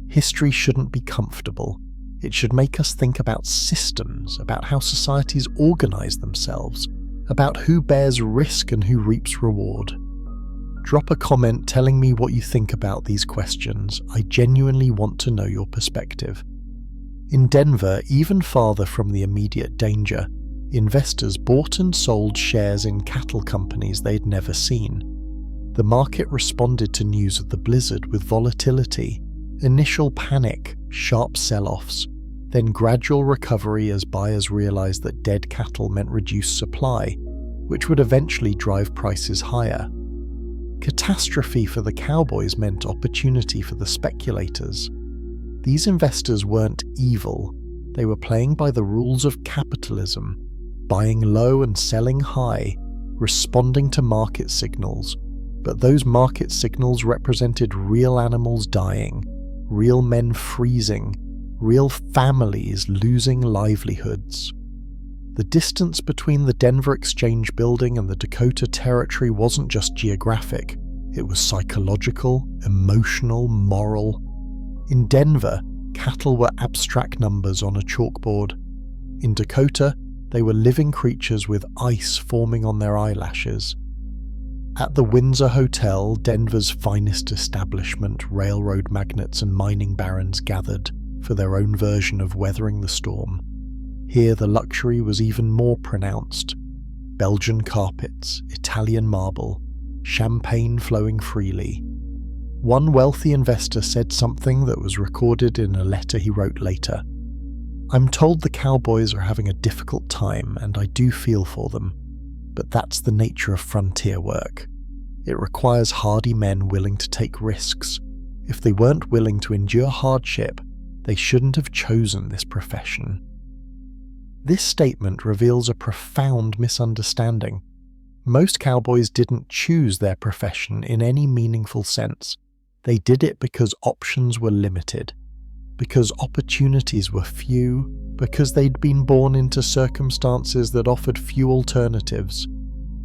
History shouldn't be comfortable. It should make us think about systems, about how societies organize themselves, about who bears risk and who reaps reward. Drop a comment telling me what you think about these questions. I genuinely want to know your perspective. In Denver, even farther from the immediate danger, investors bought and sold shares in cattle companies they'd never seen. The market responded to news of the blizzard with volatility, initial panic, sharp sell-offs, then gradual recovery as buyers realized that dead cattle meant reduced supply, which would eventually drive prices higher. Catastrophe for the cowboys meant opportunity for the speculators. These investors weren't evil. They were playing by the rules of capitalism. buying low and selling high, responding to market signals. But those market signals represented real animals dying, real men freezing, real families losing livelihoods. The distance between the Denver Exchange Building and the Dakota Territory wasn't just geographic, it was psychological, emotional, moral. In Denver, cattle were abstract numbers on a chalkboard. In Dakota, they were living creatures with ice forming on their eyelashes. At the Windsor Hotel, Denver's finest establishment, railroad magnates and mining barons gathered for their own version of weathering the storm. Here the luxury was even more pronounced. Belgian carpets, Italian marble, champagne flowing freely. One wealthy investor said something that was recorded in a letter he wrote later. "I'm told the Cowboys are having a difficult time, and I do feel for them. But that's the nature of frontier work. It requires hardy men willing to take risks. If they weren't willing to endure hardship, they shouldn't have chosen this profession." This statement reveals a profound misunderstanding. Most cowboys didn't choose their profession in any meaningful sense. They did it because options were limited, because opportunities were few, because they'd been born into circumstances that offered few alternatives.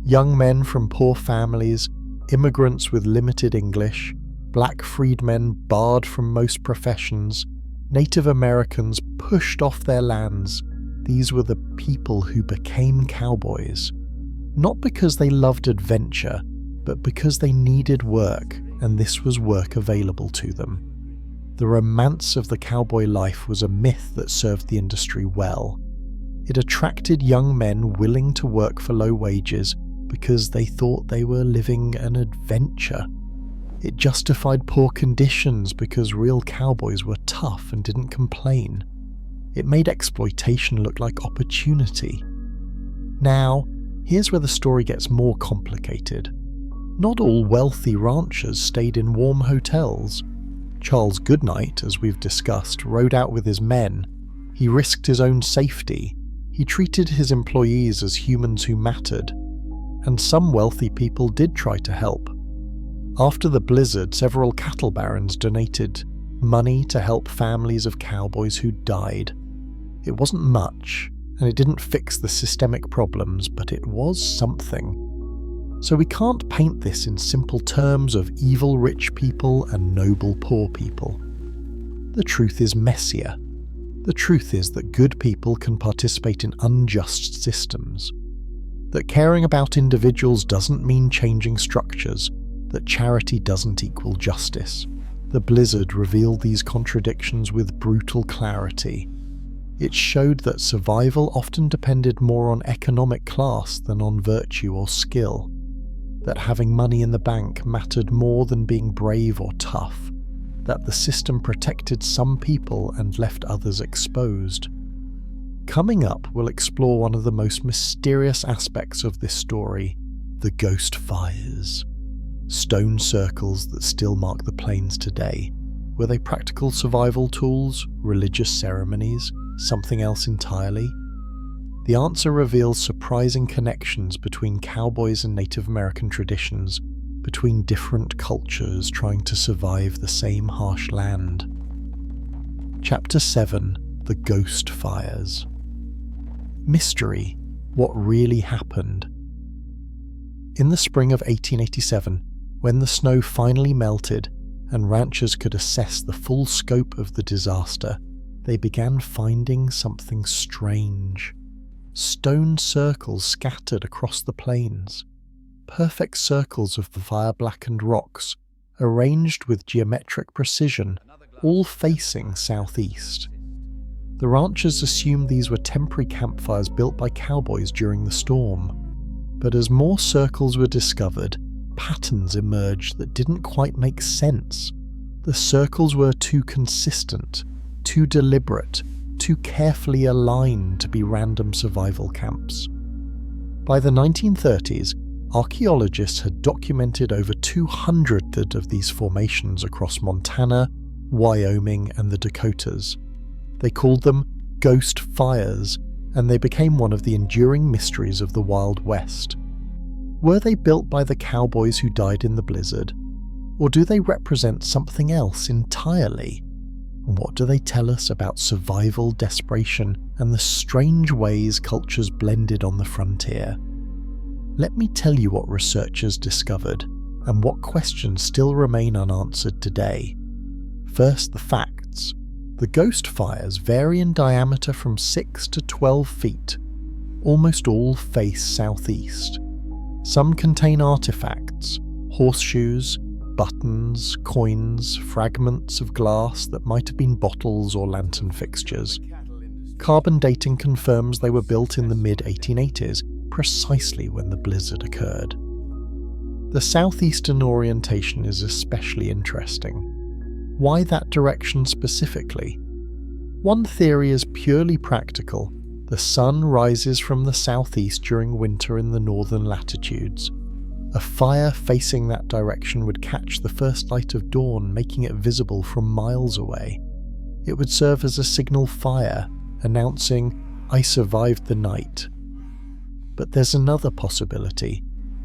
Young men from poor families, immigrants with limited English, black freedmen barred from most professions, Native Americans pushed off their lands. These were the people who became cowboys. Not because they loved adventure, but because they needed work, and this was work available to them. The romance of the cowboy life was a myth that served the industry well. It attracted young men willing to work for low wages because they thought they were living an adventure. It justified poor conditions because real cowboys were tough and didn't complain. It made exploitation look like opportunity. Now, here's where the story gets more complicated. Not all wealthy ranchers stayed in warm hotels. Charles Goodnight, as we've discussed, rode out with his men. He risked his own safety. He treated his employees as humans who mattered. And some wealthy people did try to help. After the blizzard, several cattle barons donated money to help families of cowboys who died. It wasn't much, and it didn't fix the systemic problems, but it was something. So we can't paint this in simple terms of evil rich people and noble poor people. The truth is messier. The truth is that good people can participate in unjust systems. That caring about individuals doesn't mean changing structures. That charity doesn't equal justice. The blizzard revealed these contradictions with brutal clarity. It showed that survival often depended more on economic class than on virtue or skill. That having money in the bank mattered more than being brave or tough. That the system protected some people and left others exposed. Coming up, we'll explore one of the most mysterious aspects of this story, the ghost fires. Stone circles that still mark the plains today. Were they practical survival tools, religious ceremonies, something else entirely? The answer reveals surprising connections between cowboys and Native American traditions, between different cultures trying to survive the same harsh land. Chapter 7: The Ghost Fires. Mystery: what really happened? In the spring of 1887, when the snow finally melted and ranchers could assess the full scope of the disaster, they began finding something strange. Stone circles scattered across the plains. Perfect circles of the fire-blackened rocks, arranged with geometric precision, all facing southeast. The ranchers assumed these were temporary campfires built by cowboys during the storm. But as more circles were discovered, patterns emerged that didn't quite make sense. The circles were too consistent, too deliberate, too carefully aligned to be random survival camps. By the 1930s, archaeologists had documented over 200 of these formations across Montana, Wyoming, and the Dakotas. They called them ghost fires and they became one of the enduring mysteries of the Wild West. Were they built by the cowboys who died in the blizzard, or do they represent something else entirely? And what do they tell us about survival, desperation, and the strange ways cultures blended on the frontier? Let me tell you what researchers discovered, and what questions still remain unanswered today. First, the facts. The ghost fires vary in diameter from 6 to 12 feet. Almost all face southeast. Some contain artifacts, horseshoes, buttons, coins, fragments of glass that might have been bottles or lantern fixtures. Carbon dating confirms they were built in the mid-1880s, precisely when the blizzard occurred. The southeastern orientation is especially interesting. Why that direction specifically? One theory is purely practical. The sun rises from the southeast during winter in the northern latitudes. A fire facing that direction would catch the first light of dawn, making it visible from miles away. It would serve as a signal fire, announcing, "I survived the night." But there's another possibility,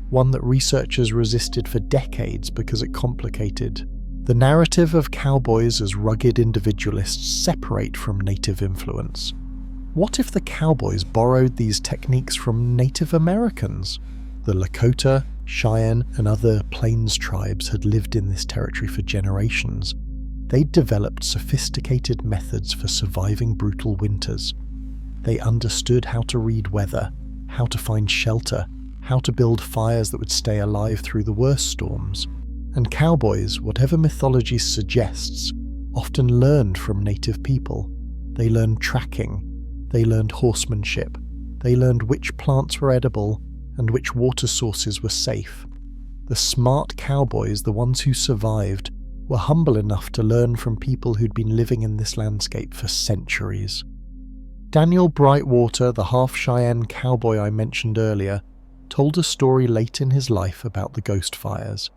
one that researchers resisted for decades because it complicated. The narrative of cowboys as rugged individualists separate from native influence. What if the cowboys borrowed these techniques from Native Americans? The Lakota, Cheyenne, and other plains tribes had lived in this territory for generations. They'd developed sophisticated methods for surviving brutal winters. They understood how to read weather, how to find shelter, how to build fires that would stay alive through the worst storms. And cowboys, whatever mythology suggests, often learned from native people. They learned tracking, they learned horsemanship, they learned which plants were edible and which water sources were safe. The smart cowboys, the ones who survived, were humble enough to learn from people who'd been living in this landscape for centuries. Daniel Brightwater, the half-Cheyenne cowboy I mentioned earlier, told a story late in his life about the ghost fires.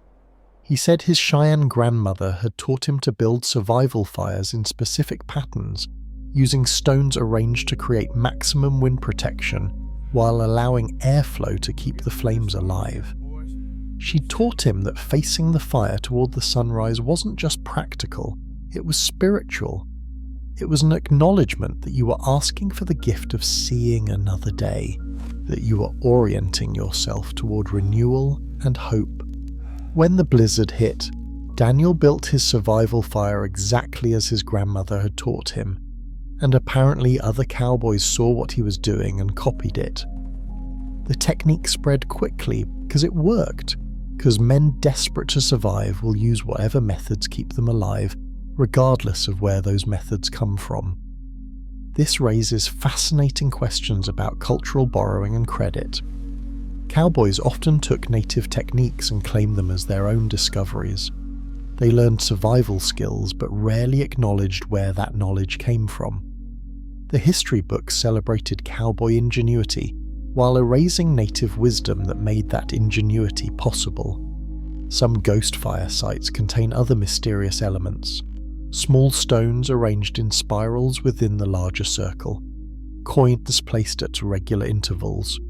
He said his Cheyenne grandmother had taught him to build survival fires in specific patterns, using stones arranged to create maximum wind protection while allowing airflow to keep the flames alive. She taught him that facing the fire toward the sunrise wasn't just practical, it was spiritual. It was an acknowledgement that you were asking for the gift of seeing another day, that you were orienting yourself toward renewal and hope. When the blizzard hit, Daniel built his survival fire exactly as his grandmother had taught him, and apparently other cowboys saw what he was doing and copied it. The technique spread quickly because it worked, because men desperate to survive will use whatever methods keep them alive, regardless of where those methods come from. This raises fascinating questions about cultural borrowing and credit. Cowboys often took native techniques and claimed them as their own discoveries. They learned survival skills but rarely acknowledged where that knowledge came from. The history books celebrated cowboy ingenuity while erasing native wisdom that made that ingenuity possible. Some ghost fire sites contain other mysterious elements. Small stones arranged in spirals within the larger circle, coins placed at regular intervals,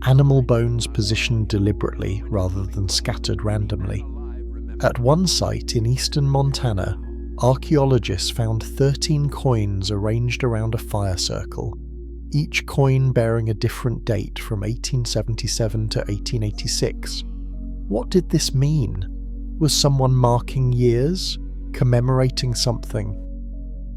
animal bones positioned deliberately rather than scattered randomly. At one site in eastern Montana, archaeologists found 13 coins arranged around a fire circle, each coin bearing a different date from 1877 to 1886. What did this mean? Was someone marking years? Commemorating something?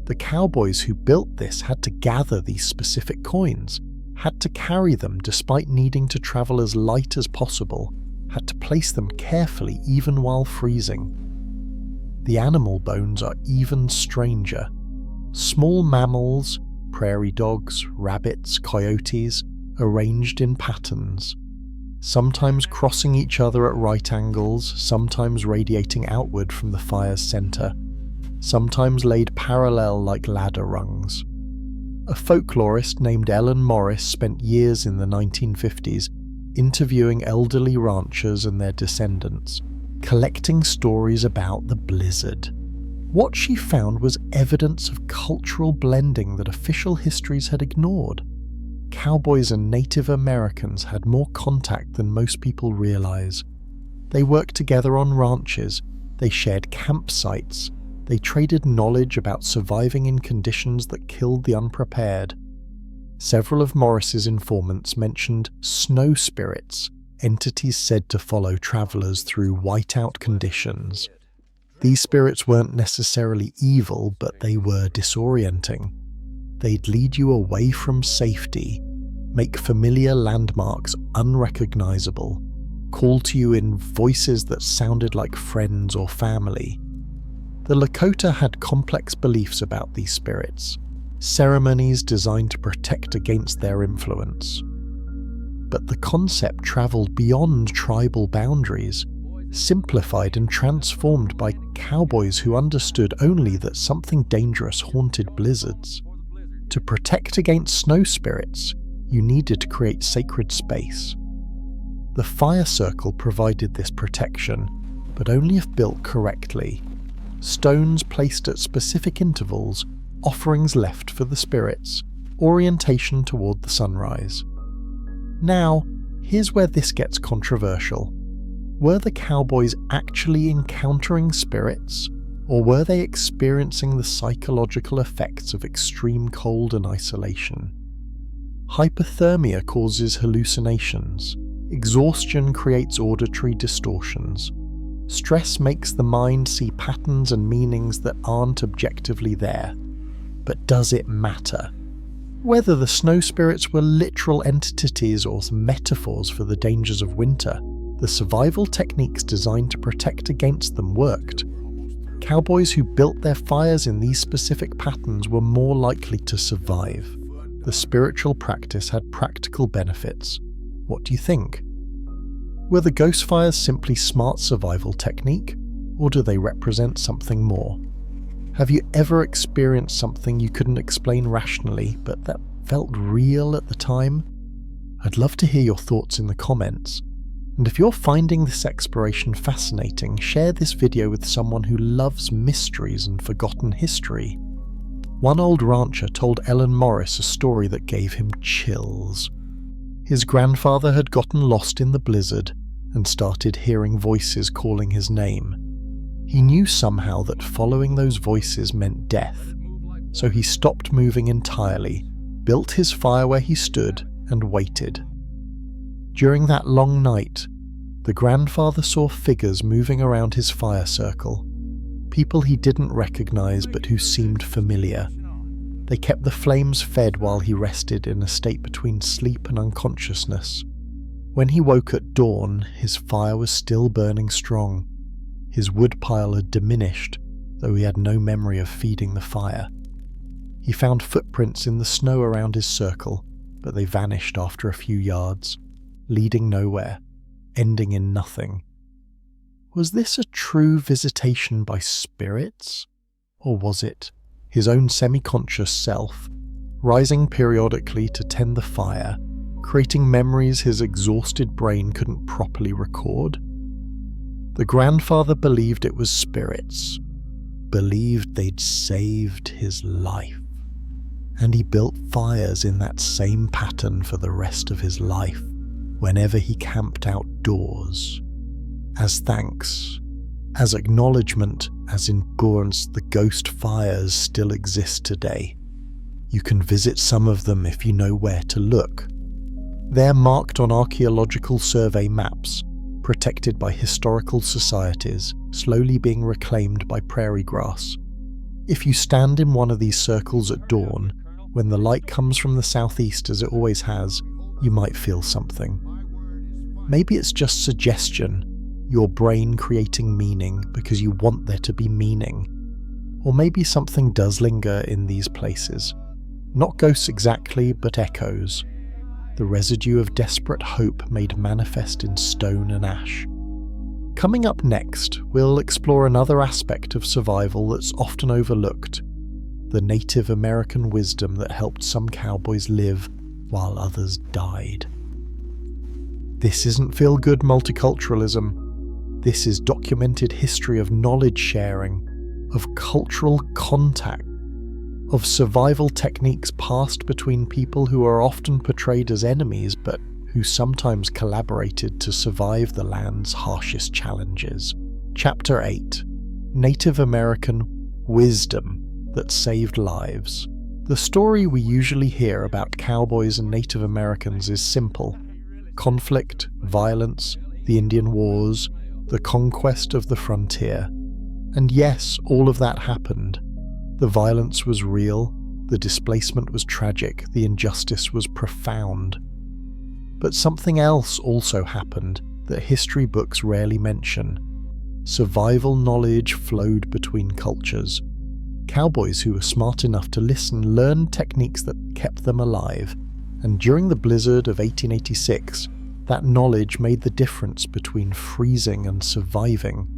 The cowboys who built this had to gather these specific coins, had to carry them despite needing to travel as light as possible, had to place them carefully even while freezing. The animal bones are even stranger. Small mammals, prairie dogs, rabbits, coyotes, arranged in patterns, sometimes crossing each other at right angles, sometimes radiating outward from the fire's centre, sometimes laid parallel like ladder rungs. A folklorist named Ellen Morris spent years in the 1950s interviewing elderly ranchers and their descendants, collecting stories about the blizzard. What she found was evidence of cultural blending that official histories had ignored. cowboys and Native Americans had more contact than most people realize. They worked together on ranches, they shared campsites, they traded knowledge about surviving in conditions that killed the unprepared. Several of Morris's informants mentioned snow spirits, entities said to follow travelers through whiteout conditions. These spirits weren't necessarily evil, but they were disorienting. They'd lead you away from safety, make familiar landmarks unrecognizable, call to you in voices that sounded like friends or family. The Lakota had complex beliefs about these spirits, ceremonies designed to protect against their influence. But the concept traveled beyond tribal boundaries, simplified and transformed by cowboys who understood only that something dangerous haunted blizzards. To protect against snow spirits, you needed to create sacred space. The fire circle provided this protection, but only if built correctly. Stones placed at specific intervals, offerings left for the spirits, orientation toward the sunrise. Now, here's where this gets controversial. Were the cowboys actually encountering spirits, or were they experiencing the psychological effects of extreme cold and isolation? Hypothermia causes hallucinations. Exhaustion creates auditory distortions. Stress makes the mind see patterns and meanings that aren't objectively there. But does it matter? Whether the snow spirits were literal entities or metaphors for the dangers of winter, the survival techniques designed to protect against them worked. Cowboys who built their fires in these specific patterns were more likely to survive. The spiritual practice had practical benefits. What do you think? Were the ghost fires simply smart survival technique, or do they represent something more? Have you ever experienced something you couldn't explain rationally, but that felt real at the time? I'd love to hear your thoughts in the comments. And if you're finding this exploration fascinating, share this video with someone who loves mysteries and forgotten history. One old rancher told Ellen Morris a story that gave him chills. His grandfather had gotten lost in the blizzard and started hearing voices calling his name. He knew somehow that following those voices meant death, so he stopped moving entirely, built his fire where he stood, and waited. During that long night, the grandfather saw figures moving around his fire circle, people he didn't recognize but who seemed familiar. They kept the flames fed while he rested in a state between sleep and unconsciousness. When he woke at dawn, his fire was still burning strong. His woodpile had diminished, though he had no memory of feeding the fire. He found footprints in the snow around his circle, but they vanished after a few yards, leading nowhere, ending in nothing. Was this a true visitation by spirits? Or was it his own semi-conscious self, rising periodically to tend the fire, creating memories his exhausted brain couldn't properly record? The grandfather believed it was spirits, believed they'd saved his life, and he built fires in that same pattern for the rest of his life, whenever he camped outdoors. As thanks, as acknowledgement, as endurance, the ghost fires still exist today. You can visit some of them if you know where to look. They're marked on archaeological survey maps, protected by historical societies, slowly being reclaimed by prairie grass. If you stand in one of these circles at dawn, when the light comes from the southeast as it always has, you might feel something. Maybe it's just suggestion, your brain creating meaning because you want there to be meaning. Or maybe something does linger in these places. Not ghosts exactly, but echoes. The residue of desperate hope made manifest in stone and ash. Coming up next, we'll explore another aspect of survival that's often overlooked, the Native American wisdom that helped some cowboys live while others died. This isn't feel-good multiculturalism. This is documented history of knowledge sharing, of cultural contact, of survival techniques passed between people who are often portrayed as enemies but who sometimes collaborated to survive the land's harshest challenges. Chapter 8: Native American Wisdom That Saved Lives. The story we usually hear about cowboys and Native Americans is simple: conflict, violence, the Indian Wars, the conquest of the frontier. And yes, all of that happened. The violence was real, the displacement was tragic, the injustice was profound. But something else also happened that history books rarely mention. Survival knowledge flowed between cultures. Cowboys who were smart enough to listen learned techniques that kept them alive, and during the blizzard of 1886, that knowledge made the difference between freezing and surviving.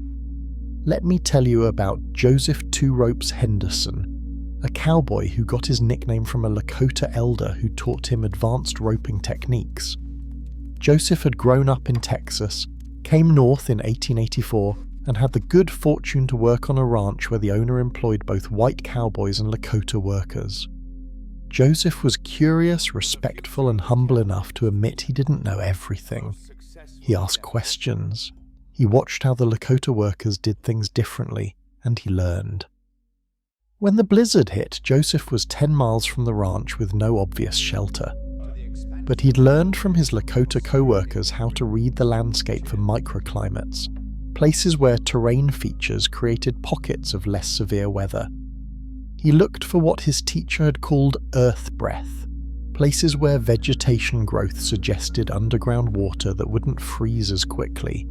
Let me tell you about Joseph Two Ropes Henderson, a cowboy who got his nickname from a Lakota elder who taught him advanced roping techniques. Joseph had grown up in Texas, came north in 1884, and had the good fortune to work on a ranch where the owner employed both white cowboys and Lakota workers. Joseph was curious, respectful, and humble enough to admit he didn't know everything. He asked questions. He watched how the Lakota workers did things differently, and he learned. When the blizzard hit, Joseph was 10 miles from the ranch with no obvious shelter. But he'd learned from his Lakota co-workers how to read the landscape for microclimates, places where terrain features created pockets of less severe weather. He looked for what his teacher had called earth breath, places where vegetation growth suggested underground water that wouldn't freeze as quickly,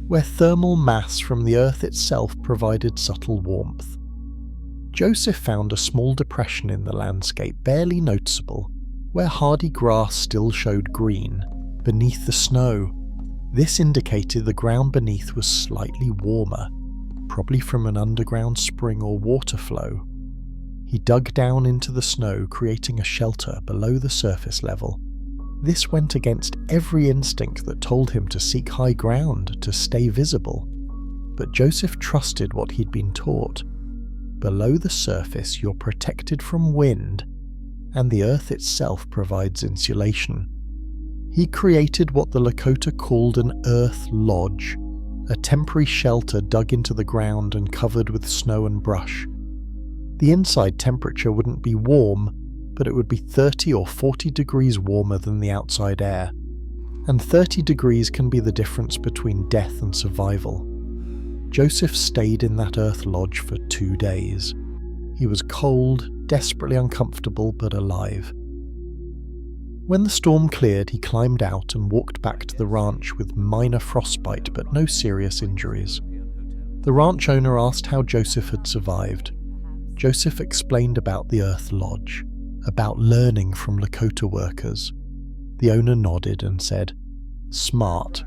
where thermal mass from the earth itself provided subtle warmth. Joseph found a small depression in the landscape, barely noticeable, where hardy grass still showed green, beneath the snow. This indicated the ground beneath was slightly warmer, probably from an underground spring or water flow. He dug down into the snow, creating a shelter below the surface level. This went against every instinct that told him to seek high ground, to stay visible. But Joseph trusted what he'd been taught. Below the surface, you're protected from wind, and the earth itself provides insulation. He created what the Lakota called an earth lodge, a temporary shelter dug into the ground and covered with snow and brush. The inside temperature wouldn't be warm, but it would be 30 or 40 degrees warmer than the outside air. And 30 degrees can be the difference between death and survival. Joseph stayed in that earth lodge for 2 days. He was cold, desperately uncomfortable, but alive. When the storm cleared, he climbed out and walked back to the ranch with minor frostbite but no serious injuries. The ranch owner asked how Joseph had survived. Joseph explained about the earth lodge, about learning from Lakota workers. The owner nodded and said, "Smart.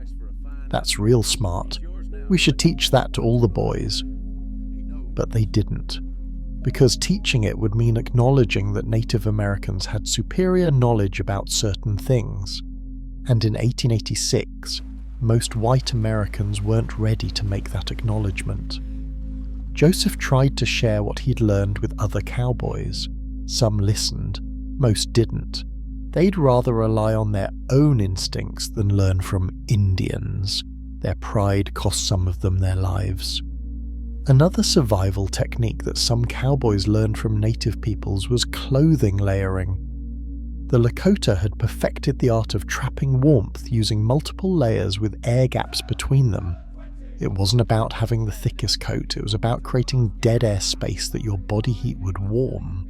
That's real smart. We should teach that to all the boys." But they didn't, because teaching it would mean acknowledging that Native Americans had superior knowledge about certain things. And in 1886, most white Americans weren't ready to make that acknowledgement. Joseph tried to share what he'd learned with other cowboys. Some listened, most didn't. They'd rather rely on their own instincts than learn from Indians. Their pride cost some of them their lives. Another survival technique that some cowboys learned from native peoples was clothing layering. The Lakota had perfected the art of trapping warmth using multiple layers with air gaps between them. It wasn't about having the thickest coat, it was about creating dead air space that your body heat would warm.